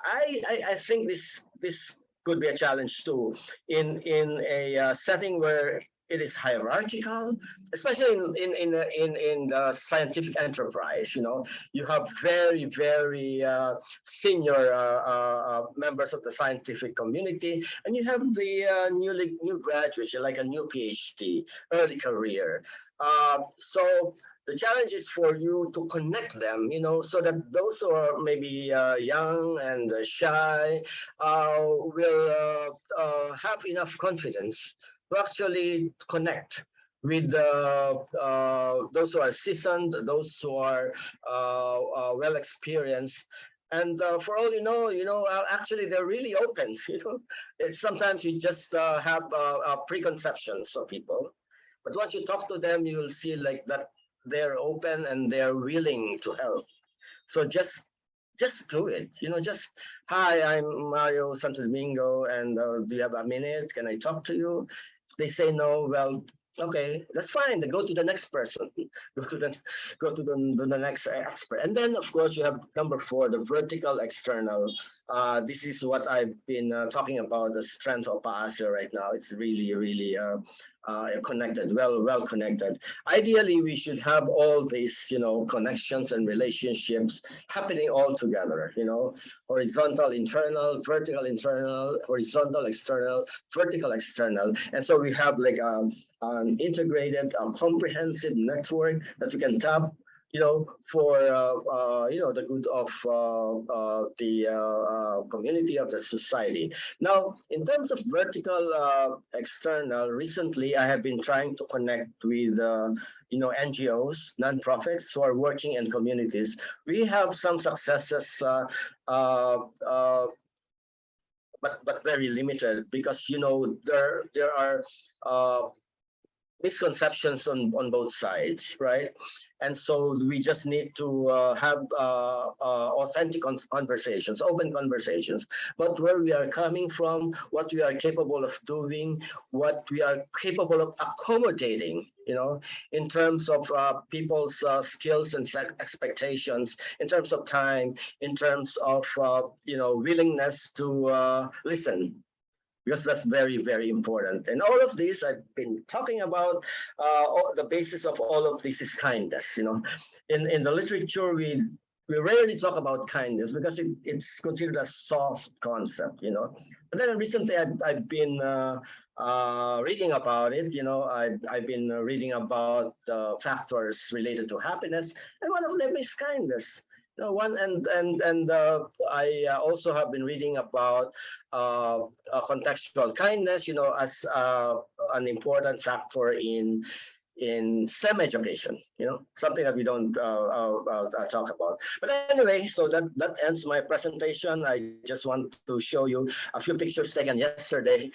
I think this could be a challenge too in a setting where it is hierarchical, especially in the scientific enterprise. You know, you have very senior members of the scientific community, and you have the new graduates, like a new PhD, early career. So the challenge is for you to connect them, you know, so that those who are maybe young and shy will have enough confidence to actually connect with those who are seasoned, those who are well experienced. And for all you know, actually they're really open. You know, sometimes you just have preconceptions of people, but once you talk to them, you will see like that they're open and they're willing to help. So just do it. You know, just hi, I'm Mario Santo Domingo, and do you have a minute? Can I talk to you? If they say no, well, okay, that's fine. Then go to the next person. go to the the next expert. And then of course you have number four, the vertical external. This is what I've been talking about, the strength of AFSA right now. It's really connected, well connected. Ideally, we should have all these, you know, connections and relationships happening all together. You know, horizontal internal, vertical internal, horizontal external, vertical external, and so we have like an integrated, comprehensive network that we can tap, you know, for you know, the good of the community, of the society. Now, in terms of vertical external, recently I have been trying to connect with you know, NGOs, nonprofits who are working in communities. We have some successes, uh, uh, but very limited, because you know there are misconceptions on both sides, right? And so we just need to have authentic conversations, open conversations, but where we are coming from, what we are capable of doing, what we are capable of accommodating, you know, in terms of people's skills and expectations, in terms of time, in terms of you know, willingness to listen, because that's very important. And all of this I've been talking about, the basis of all of this is kindness. You know, in the literature we rarely talk about kindness because it's considered a soft concept. You know, but then recently I've been reading about it. You know, I've been reading about factors related to happiness, and one of them is kindness. You know, one and I also have been reading about contextual kindness, you know, as an important factor in STEM education, you know, something that we don't talk about. But anyway, so that ends my presentation. I just want to show you a few pictures taken yesterday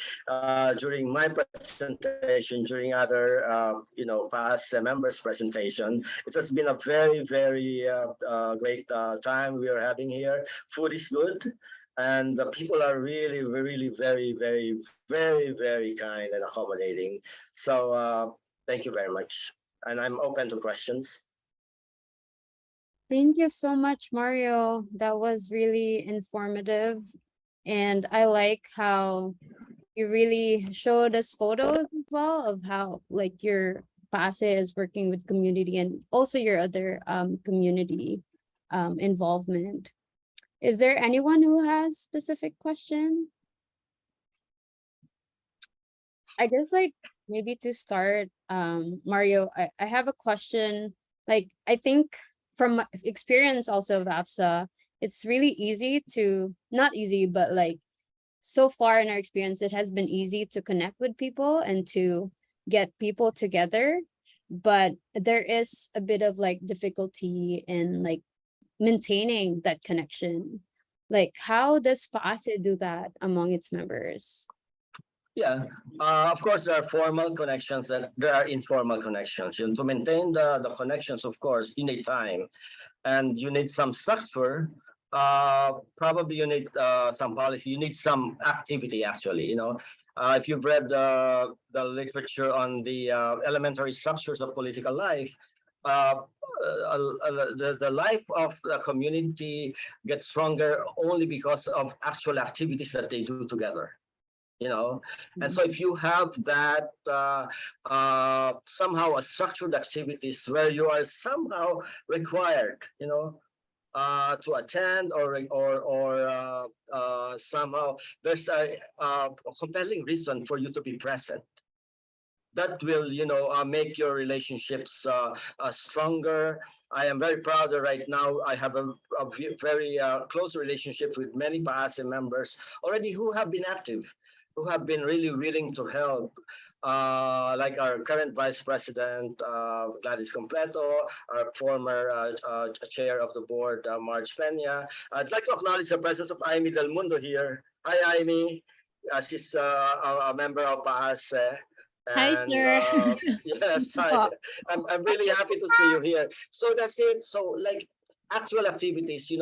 during my presentation, during other, you know, past members' presentation. It has been a very great time we are having here. Food is good. And the people are really very kind and accommodating. So thank you very much. And I'm open to questions. Thank you so much, Mario. That was really informative. And I like how you really showed us photos as well of how like your PASE is working with community and also your other community involvement. Is there anyone who has specific question? I guess like maybe to start, Mario, I have a question Like, I think from my experience also of AFSA, it's really easy to, not easy, but like so far in our experience, it has been easy to connect with people and to get people together. But there is a bit of like difficulty in like maintaining that connection. Like, how does PAASE do that among its members? Yeah, of course, there are formal connections and there are informal connections. To maintain the connections, of course, you need time and you need some structure. Probably you need some policy, you need some activity actually, if you've read the literature on the elementary structures of political life, the life of the community gets stronger only because of actual activities that they do together. And so if you have that somehow a structured activities where you are somehow required, to attend or somehow there's a compelling reason for you to be present. That will, make your relationships stronger. I am very proud that right now I have a very close relationship with many PAASE members already who have been active, who have been really willing to help. Like our current Vice President, Gladys Completo, our former Chair of the Board, Marge Peña. I'd like to acknowledge the presence of Amy Del Mundo here. Hi, Amy. She's a member of PAASE. Hi, sir. Yes, hi. I'm really happy to see you here. So that's it. So like actual activities,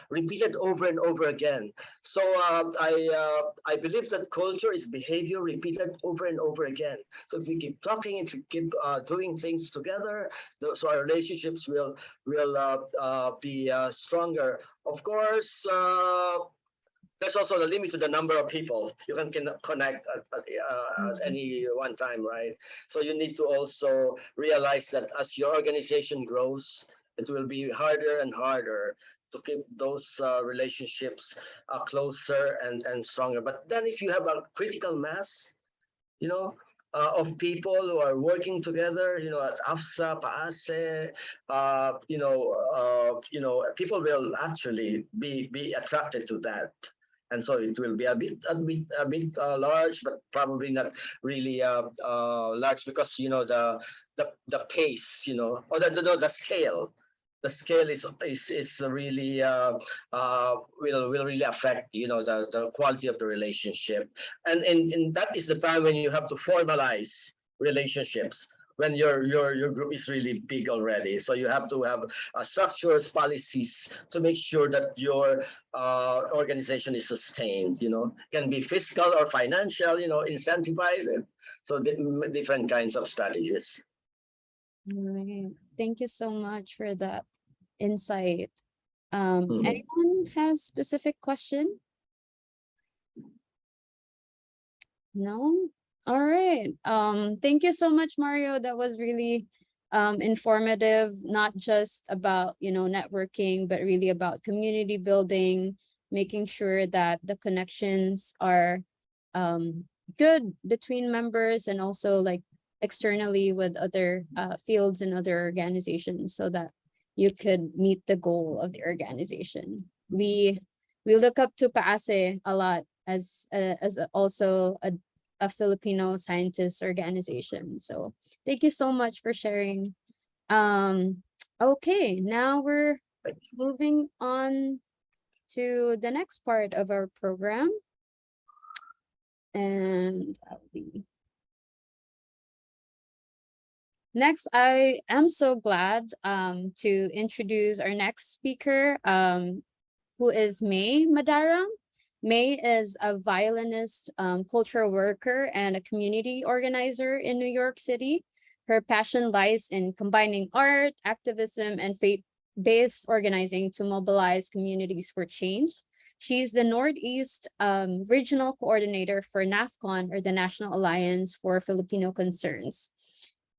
repeated over and over again. So I believe that culture is behavior repeated over and over again. So if we keep talking, if we keep doing things together, so our relationships will be stronger. Of course. There's also the limit to the number of people you can connect at any one time, right? So you need to also realize that as your organization grows, it will be harder and harder to keep those relationships closer and stronger. But then if you have a critical mass, of people who are working together, at AFSA, PAASE, people will actually be attracted to that. And so it will be a bit large, but probably not really large because the pace, or the scale. The scale is really will really affect the quality of the relationship, and that is the time when you have to formalize relationships when your group is really big already. So you have to have structures, policies to make sure that your organization is sustained. Can be fiscal or financial. Incentivize it. So different kinds of strategies. All right. Thank you so much for that insight. Mhm. Anyone has specific question? No? All right. Thank you so much, Mario. That was really informative, not just about, networking, but really about community building, making sure that the connections are good between members and also like externally with other fields and other organizations so that you could meet the goal of the organization. We look up to PAASE a lot as also a Filipino scientist organization. So thank you so much for sharing. Okay, now we're moving on to the next part of our program. And next, I am so glad to introduce our next speaker, who is May Madaram. May is a violinist, cultural worker, and a community organizer in New York City. Her passion lies in combining art, activism, and faith-based organizing to mobilize communities for change. She's the Northeast Regional Coordinator for NAFCON, or the National Alliance for Filipino Concerns.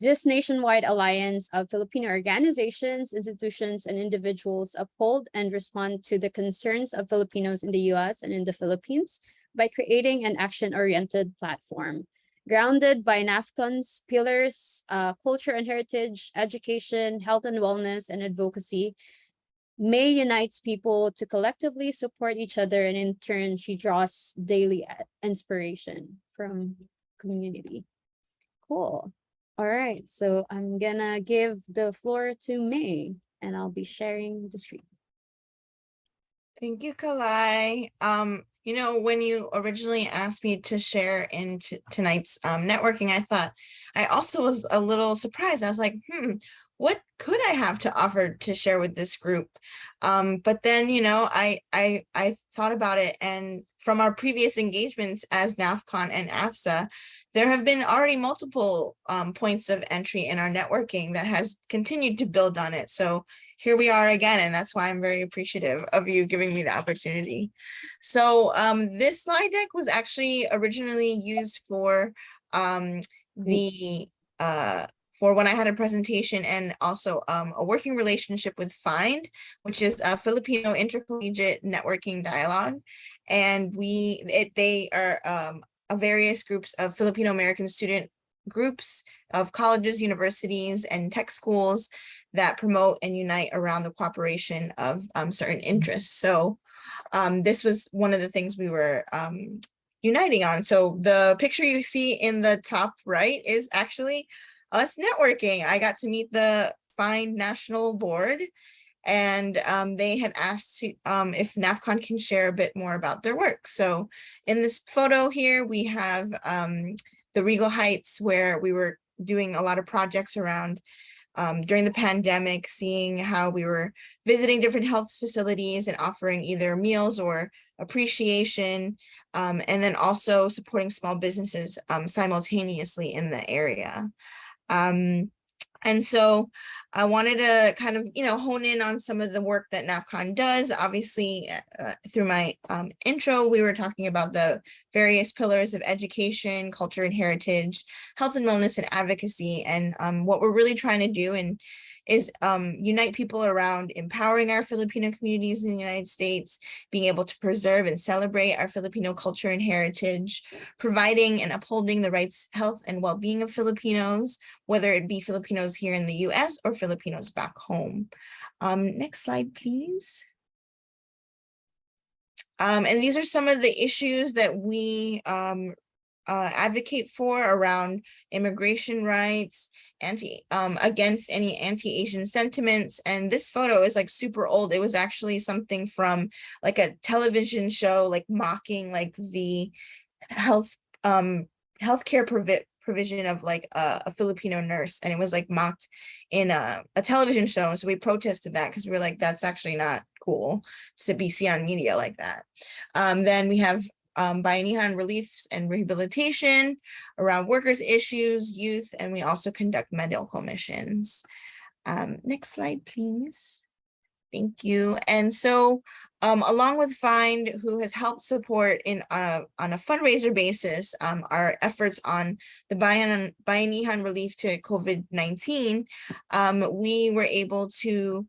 This nationwide alliance of Filipino organizations, institutions, and individuals uphold and respond to the concerns of Filipinos in the US and in the Philippines by creating an action-oriented platform. Grounded by NAFCON's pillars, culture and heritage, education, health and wellness, and advocacy, May unites people to collectively support each other, and in turn, she draws daily inspiration from community. Cool. All right, so I'm gonna give the floor to May, and I'll be sharing the screen. Thank you, Kalai. You know, when you originally asked me to share in tonight's networking, I also was a little surprised. I was like, what could I have to offer to share with this group? But then, you know, I thought about it, and from our previous engagements as NAFCON and AFSA, there have been already multiple points of entry in our networking that has continued to build on it. So here we are again, and that's why I'm very appreciative of you giving me the opportunity. So this slide deck was actually originally used for for when I had a presentation, and also a working relationship with FIND, which is a Filipino Intercollegiate Networking Dialogue. And they are various groups of Filipino American student groups of colleges, universities, and tech schools that promote and unite around the cooperation of certain interests. So this was one of the things we were uniting on. So the picture you see in the top right is actually us networking. I got to meet the FIND National Board, and they had asked if NAFCON can share a bit more about their work. So in this photo here, we have the Regal Heights, where we were doing a lot of projects around during the pandemic, seeing how we were visiting different health facilities and offering either meals or appreciation, and then also supporting small businesses simultaneously in the area. And so I wanted to kind of, you know, hone in on some of the work that NAFCON does. Obviously, through my intro, we were talking about the various pillars of education, culture and heritage, health and wellness, and advocacy. And what we're really trying to do is unite people around empowering our Filipino communities in the United States, being able to preserve and celebrate our Filipino culture and heritage, providing and upholding the rights, health, and well-being of Filipinos, whether it be Filipinos here in the US or Filipinos back home. Next slide, please. And these are some of the issues that we advocate for around immigration rights, against any anti-Asian sentiments. And this photo is like super old. It was actually something from like a television show, like mocking like the healthcare provision of like a Filipino nurse, and it was like mocked in a television show. So we protested that because we were like, that's actually not cool to be seen on media like that. Then we have Bayanihan reliefs and rehabilitation around workers' issues, youth, and we also conduct medical missions. Next slide, please. Thank you. And so along with FIND, who has helped support on a fundraiser basis our efforts on the Bayanihan relief to COVID-19, we were able to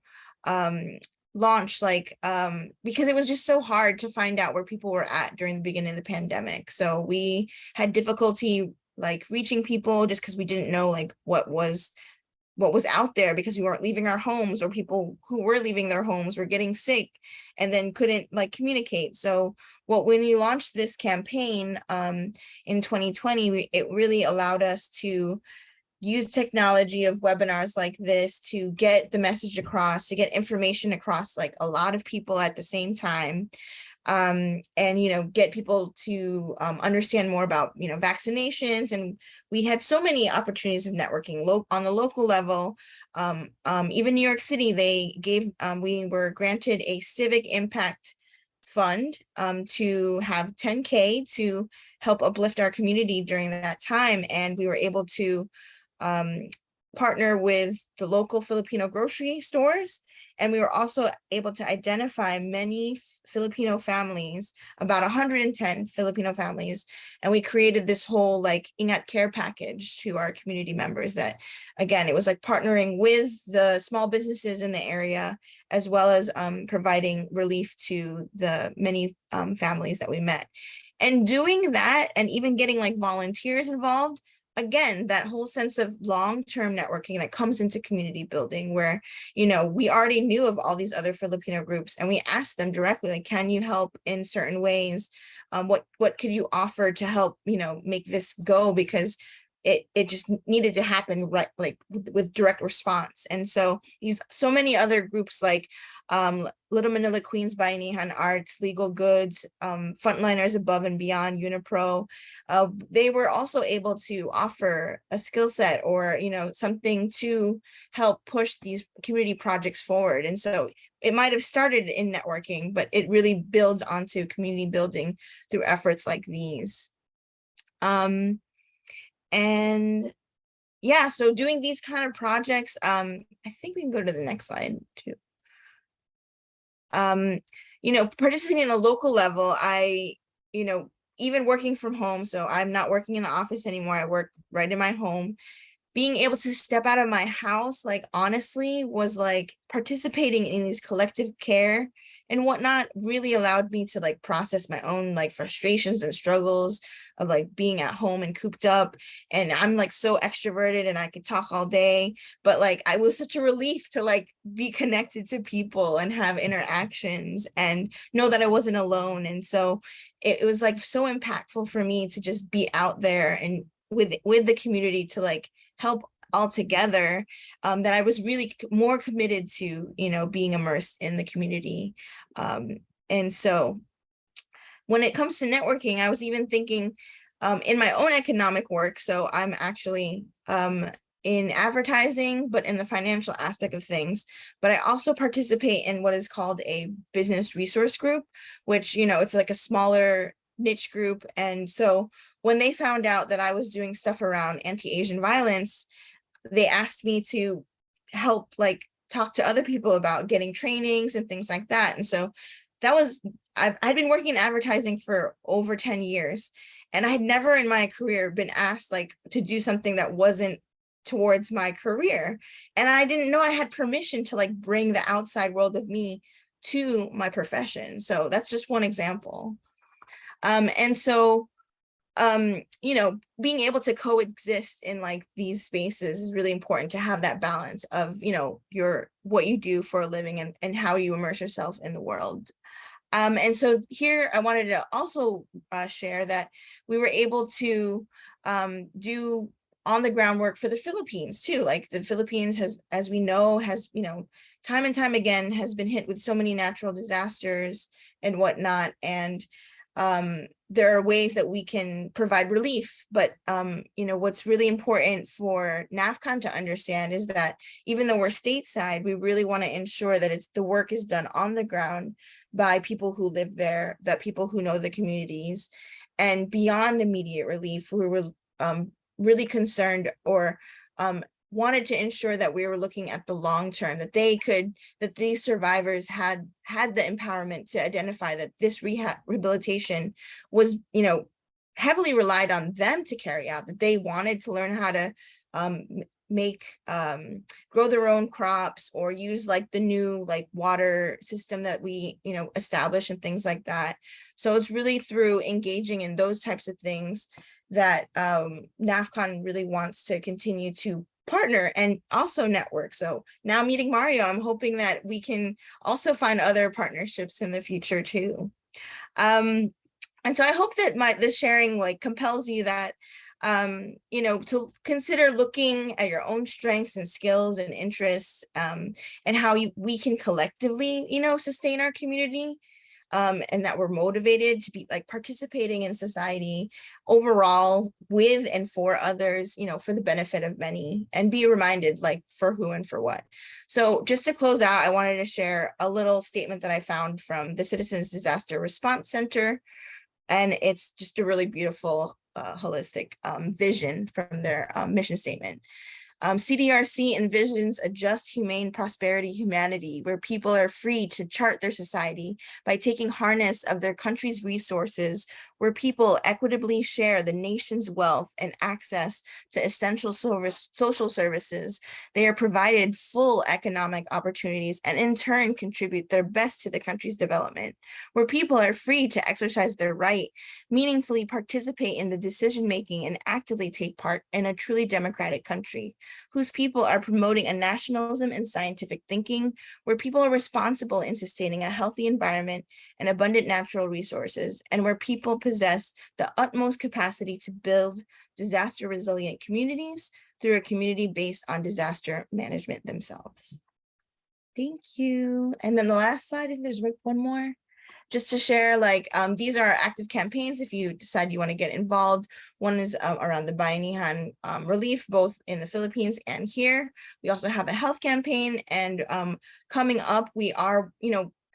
launch because it was just so hard to find out where people were at during the beginning of the pandemic. So we had difficulty like reaching people just because we didn't know like what was out there, because we weren't leaving our homes, or people who were leaving their homes were getting sick and then couldn't like communicate. So when we launched this campaign in 2020, it really allowed us to use technology of webinars like this to get the message across, to get information across like a lot of people at the same time, and you know, get people to understand more about, you know, vaccinations. And we had so many opportunities of networking on the local level. Even New York City, they gave we were granted a civic impact fund to have 10K to help uplift our community during that time, and we were able to partner with the local Filipino grocery stores. And we were also able to identify many Filipino families, about 110 Filipino families. And we created this whole like Ingat Care package to our community members that, again, it was like partnering with the small businesses in the area, as well as providing relief to the many families that we met. And doing that and even getting like volunteers involved, again, that whole sense of long-term networking that comes into community building where, you know, we already knew of all these other Filipino groups and we asked them directly, like, can you help in certain ways? What could you offer to help, you know, make this go? Because it just needed to happen right, like with direct response. And so so many other groups like Little Manila Queens by Inihan Arts, Legal Goods, Frontliners Above and Beyond, Unipro, they were also able to offer a skill set or, you know, something to help push these community projects forward. And so it might have started in networking, but it really builds onto community building through efforts like these. And yeah, so doing these kind of projects, I think we can go to the next slide too. You know, participating in a local level, you know, even working from home, so I'm not working in the office anymore, I work right in my home. Being able to step out of my house, like honestly, was like participating in these collective care and whatnot really allowed me to like process my own like frustrations and struggles of like being at home and cooped up. And I'm like so extroverted and I could talk all day, but like I was such a relief to like be connected to people and have interactions and know that I wasn't alone. And so it was like so impactful for me to just be out there and with the community to like help all together, that I was really more committed to, you know, being immersed in the community. And so when it comes to networking, I was even thinking in my own economic work. So I'm actually in advertising, but in the financial aspect of things. But I also participate in what is called a business resource group, which, you know, it's like a smaller niche group. And so when they found out that I was doing stuff around anti-Asian violence, they asked me to help like talk to other people about getting trainings and things like that. And so that was, I'd been working in advertising for over 10 years and I had never in my career been asked like to do something that wasn't towards my career. And I didn't know I had permission to like bring the outside world of me to my profession. So that's just one example. And so you know, being able to coexist in like these spaces is really important to have that balance of, you know, what you do for a living and how you immerse yourself in the world. And so here I wanted to also share that we were able to do on the ground work for the Philippines too. Like the Philippines has, as we know, has, you know, time and time again has been hit with so many natural disasters and whatnot. And there are ways that we can provide relief, but you know, what's really important for NAFCON to understand is that even though we're stateside, we really want to ensure that the work is done on the ground by people who live there, that people who know the communities. And beyond immediate relief, we were really concerned or wanted to ensure that we were looking at the long term, that these survivors had the empowerment to identify that this rehabilitation was, you know, heavily relied on them to carry out, that they wanted to learn how to grow their own crops or use like the new like water system that we, you know, establish and things like that. So it's really through engaging in those types of things that NAFCON really wants to continue to partner and also network. So now meeting Mario, I'm hoping that we can also find other partnerships in the future too. And so I hope that this sharing like compels you that you know, to consider looking at your own strengths and skills and interests and how we can collectively, you know, sustain our community. And that we're motivated to be like participating in society overall with and for others, you know, for the benefit of many, and be reminded like for who and for what. So just to close out, I wanted to share a little statement that I found from the Citizens Disaster Response Center. And it's just a really beautiful, holistic vision from their mission statement. CDRC envisions a just, humane prosperity humanity where people are free to chart their society by taking harness of their country's resources, where people equitably share the nation's wealth and access to essential social services. They are provided full economic opportunities and in turn contribute their best to the country's development, where people are free to exercise their right, meaningfully participate in the decision-making and actively take part in a truly democratic country, whose people are promoting a nationalism in scientific thinking, where people are responsible in sustaining a healthy environment and abundant natural resources, and where people possess the utmost capacity to build disaster resilient communities through a community based on disaster management themselves. Thank you. And then the last slide, if there's one more, just to share, like, these are active campaigns if you decide you want to get involved. One is around the Bayanihan relief, both in the Philippines and here. We also have a health campaign, and coming up, we are,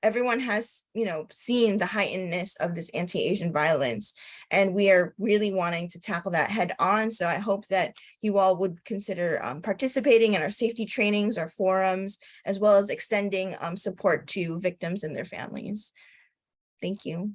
everyone has, seen the heightenedness of this anti-Asian violence, and we are really wanting to tackle that head on. So I hope that you all would consider participating in our safety trainings, our forums, as well as extending support to victims and their families. Thank you.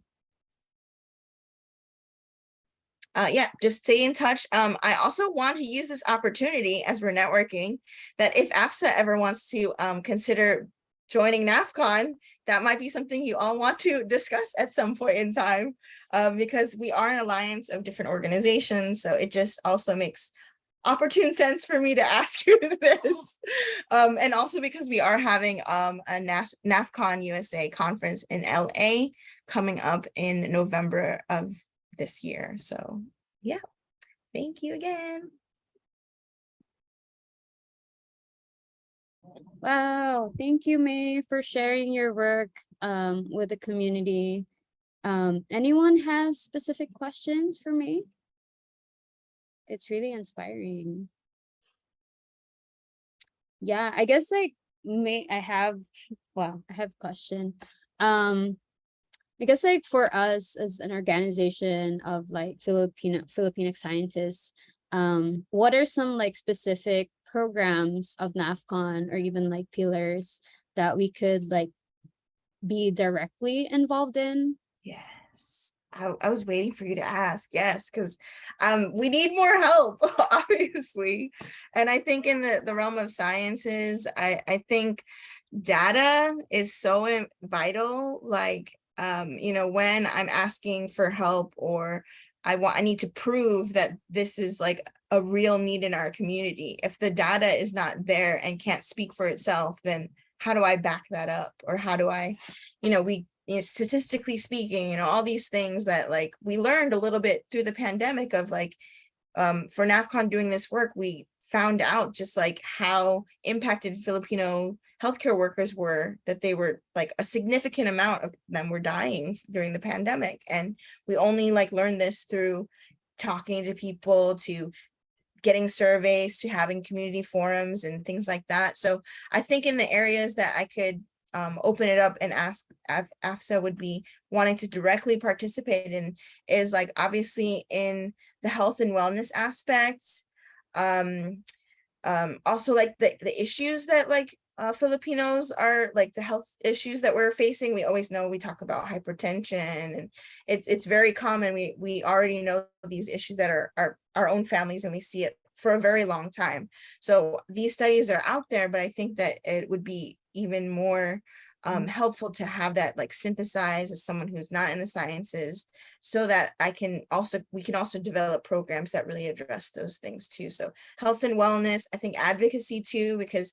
Yeah, just stay in touch. I also want to use this opportunity as we're networking that if AFSA ever wants to consider joining NAFCON, that might be something you all want to discuss at some point in time, because we are an alliance of different organizations. So it just also makes opportune sense for me to ask you this. And also because we are having a NAFCON USA conference in LA coming up in November of this year. So yeah, thank you again. Wow, thank you, May, for sharing your work with the community. Anyone has specific questions for me? It's really inspiring. Yeah, I guess like I have a question. Because like for us as an organization of like Filipino scientists, what are some like specific programs of NAFCON or even like pillars that we could like be directly involved in? Yes. I was waiting for you to ask. Yes, because we need more help, obviously. And I think in the realm of sciences, I think data is so vital. Like, when I'm asking for help or I need to prove that this is like a real need in our community. If the data is not there and can't speak for itself, then how do I back that up? Or how do I, statistically speaking, all these things that like we learned a little bit through the pandemic of like, for NAFCON doing this work, we found out just like how impacted Filipino healthcare workers were, that they were like a significant amount of them were dying during the pandemic. And we only like learned this through talking to people, to getting surveys, to having community forums and things like that. So I think in the areas that I could open it up and ask AFSA would be wanting to directly participate in is like obviously in the health and wellness aspects. Also like the issues that like Filipinos are like the health issues that we're facing. We always know we talk about hypertension and it's very common. We already know these issues that are our own families, and we see it for a very long time. So these studies are out there, but I think that it would be even more helpful to have that like synthesized as someone who's not in the sciences, so that we can also develop programs that really address those things too. So health and wellness, I think advocacy too, because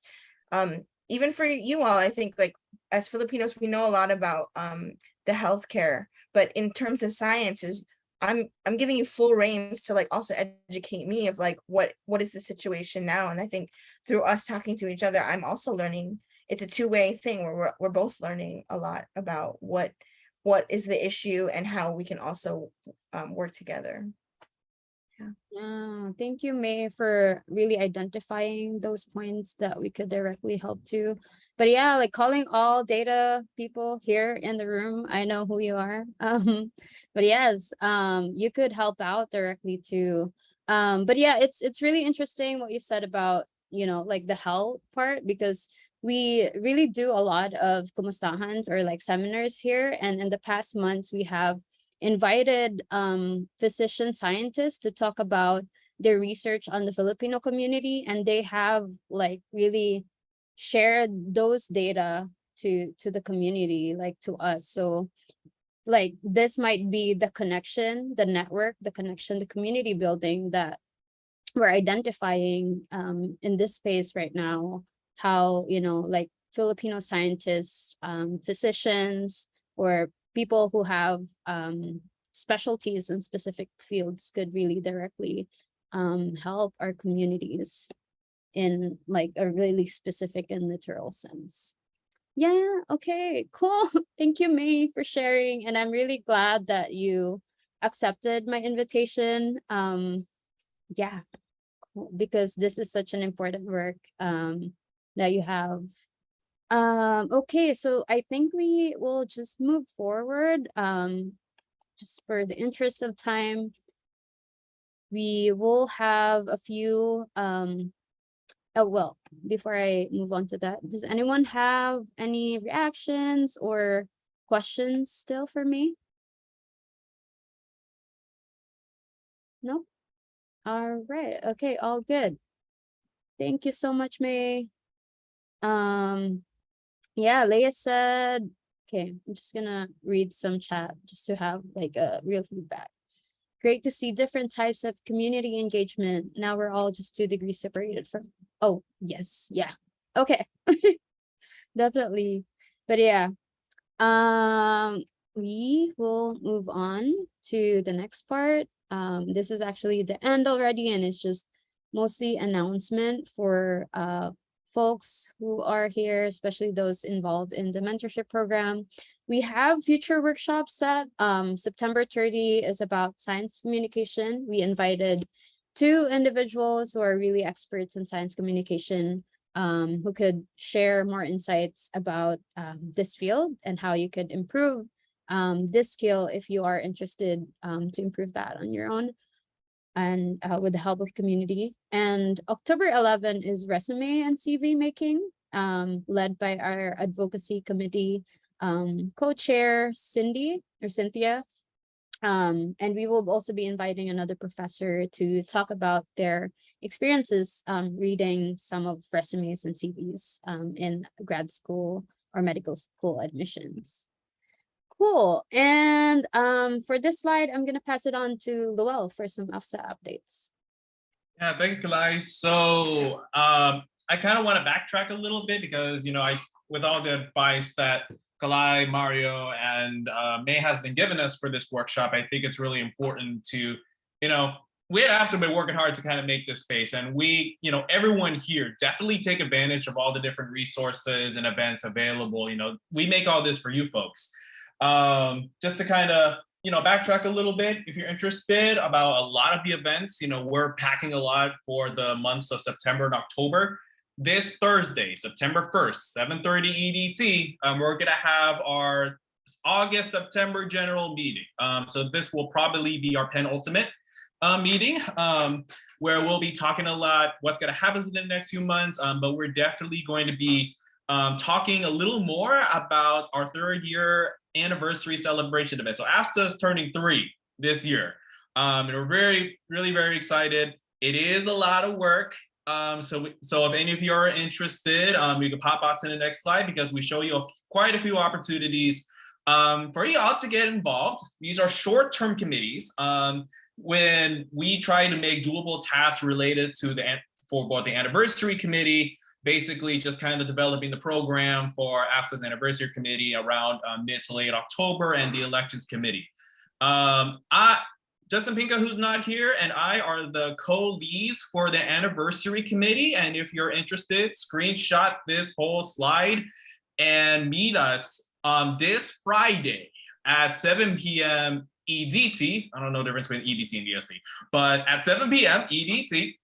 even for you all, I think like as Filipinos, we know a lot about the healthcare, but in terms of sciences, I'm giving you full reins to like also educate me of like what is the situation now. And I think through us talking to each other, I'm also learning. It's a two-way thing where we're both learning a lot about what is the issue and how we can also work together. Yeah, thank you, May, for really identifying those points that we could directly help to. But yeah, like calling all data people here in the room, I know who you are. But yes, you could help out directly too. But yeah, it's really interesting what you said about like the how part, because we really do a lot of kumustahans or like seminars here. And in the past months, we have invited physician scientists to talk about their research on the Filipino community, and they have like really shared those data to the community, like to us. So like this might be the connection, the network, the connection, the community building that we're identifying in this space right now. How, like Filipino scientists, physicians, or people who have specialties in specific fields could really directly help our communities in like a really specific and literal sense. Yeah, okay, cool. Thank you, May, for sharing. And I'm really glad that you accepted my invitation. Yeah, cool, because this is such an important work that you have. Okay, so I think we will just move forward. Just for the interest of time, we will have a few oh, well, before I move on to that, does anyone have any reactions or questions still for me? No? All right. Okay, all good. Thank you so much, May. Yeah, Leah said, okay, I'm just gonna read some chat just to have like a real feedback. Great to see different types of community engagement. Now we're all just 2 degrees separated from, oh, yes, yeah. Okay, definitely. But yeah, we will move on to the next part. This is actually the end already, and it's just mostly announcement for folks who are here, especially those involved in the mentorship program. We have future workshops set. September 30 is about science communication. We invited 2 individuals who are really experts in science communication, who could share more insights about this field and how you could improve this skill if you are interested to improve that on your own, and with the help of community. And October 11 is resume and CV making, led by our advocacy committee co-chair Cynthia. And we will also be inviting another professor to talk about their experiences reading some of resumes and CVs in grad school or medical school admissions. Cool. And for this slide, I'm going to pass it on to Luel for some AFSA updates. Yeah, thank you, Kalai. So I kind of want to backtrack a little bit because, with all the advice that Kalai, Mario, and May has been giving us for this workshop, I think it's really important to, we at AFSA have been working hard to kind of make this space, and we, everyone here definitely take advantage of all the different resources and events available. We make all this for you folks. Just to kind of, backtrack a little bit, if you're interested about a lot of the events, we're packing a lot for the months of September and October. This Thursday, September 1st, 7:30 EDT, we're gonna have our August-September general meeting. So this will probably be our penultimate meeting, where we'll be talking a lot what's gonna happen within the next few months, but we're definitely going to be talking a little more about our 3rd year anniversary celebration event. So AFSA is turning 3 this year. And we're really very excited. It is a lot of work. So if any of you are interested, you can pop out to the next slide because we show you quite a few opportunities for y'all to get involved. These are short-term committees. When we try to make doable tasks related to for both the anniversary committee, basically just kind of developing the program for AFSA's anniversary committee around mid to late October, and the elections committee. Justin Pinka, who's not here, and I are the co-leads for the anniversary committee. And if you're interested, screenshot this whole slide and meet us this Friday at 7 p.m. EDT. I don't know the difference between EDT and EST, but at 7 p.m. EDT,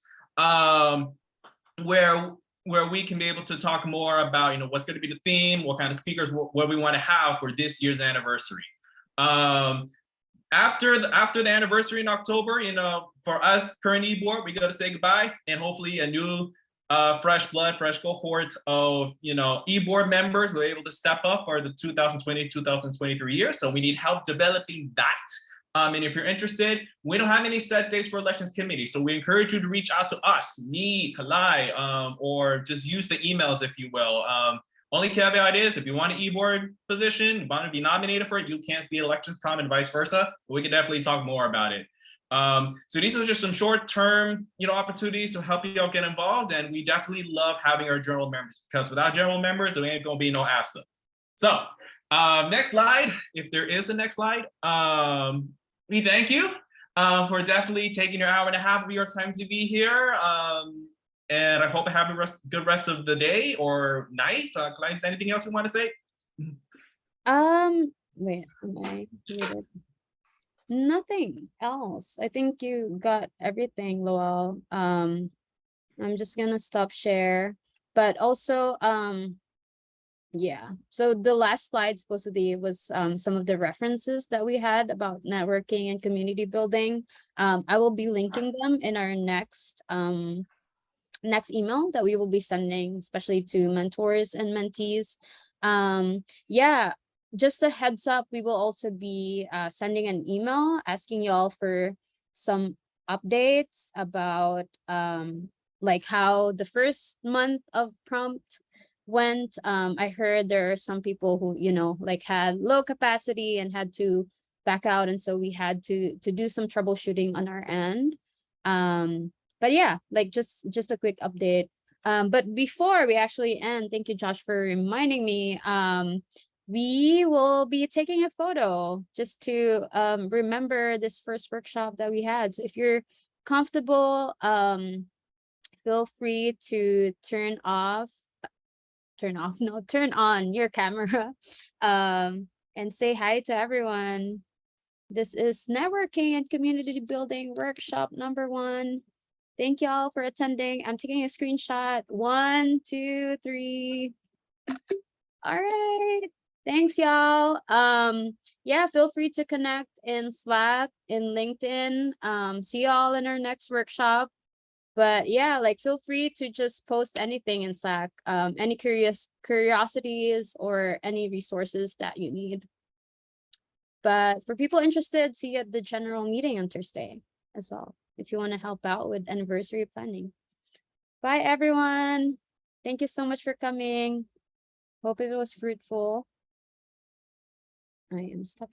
where we can be able to talk more about, what's going to be the theme, what kind of speakers, what we want to have for this year's anniversary. After the anniversary in October, for us current e-board, we got to say goodbye, and hopefully a new fresh blood, fresh cohort of e-board members who are able to step up for the 2020-2023 year. So we need help developing that. And if you're interested, we don't have any set dates for elections committee. So we encourage you to reach out to us, me, Kalai, or just use the emails, if you will. Only caveat is if you want an e-board position, you want to be nominated for it, you can't be elections com and vice versa. But we can definitely talk more about it. So these are just some short-term, opportunities to help you all get involved. And we definitely love having our general members, because without general members, there ain't gonna be no AFSA. So next slide, if there is a next slide. We thank you for definitely taking your hour and a half of your time to be here. And I hope you have a good rest of the day or night. Is there anything else you want to say? Wait, am I muted? Nothing else. I think you got everything, Lowell. I'm just gonna stop share, but also, yeah. So the last slide supposedly was some of the references that we had about networking and community building. I will be linking them in our next email that we will be sending, especially to mentors and mentees. Yeah, just a heads up, we will also be sending an email asking y'all for some updates about like how the first month of prompt went. I heard there are some people who, like had low capacity and had to back out. And so we had to do some troubleshooting on our end. But yeah, like just a quick update. But before we actually end, thank you, Josh, for reminding me. We will be taking a photo just to remember this first workshop that we had. So if you're comfortable, feel free to turn on your camera and say hi to everyone. This is networking and community building workshop number 1. Thank y'all for attending. I'm taking a screenshot. 1, 2, 3. All right. Thanks, y'all. Yeah, feel free to connect in Slack, in LinkedIn. See y'all in our next workshop. But yeah, like feel free to just post anything in Slack, any curiosities or any resources that you need. But for people interested, see you at the general meeting on Thursday as well, if you want to help out with anniversary planning. Bye, everyone. Thank you so much for coming. Hope it was fruitful. I am stopping.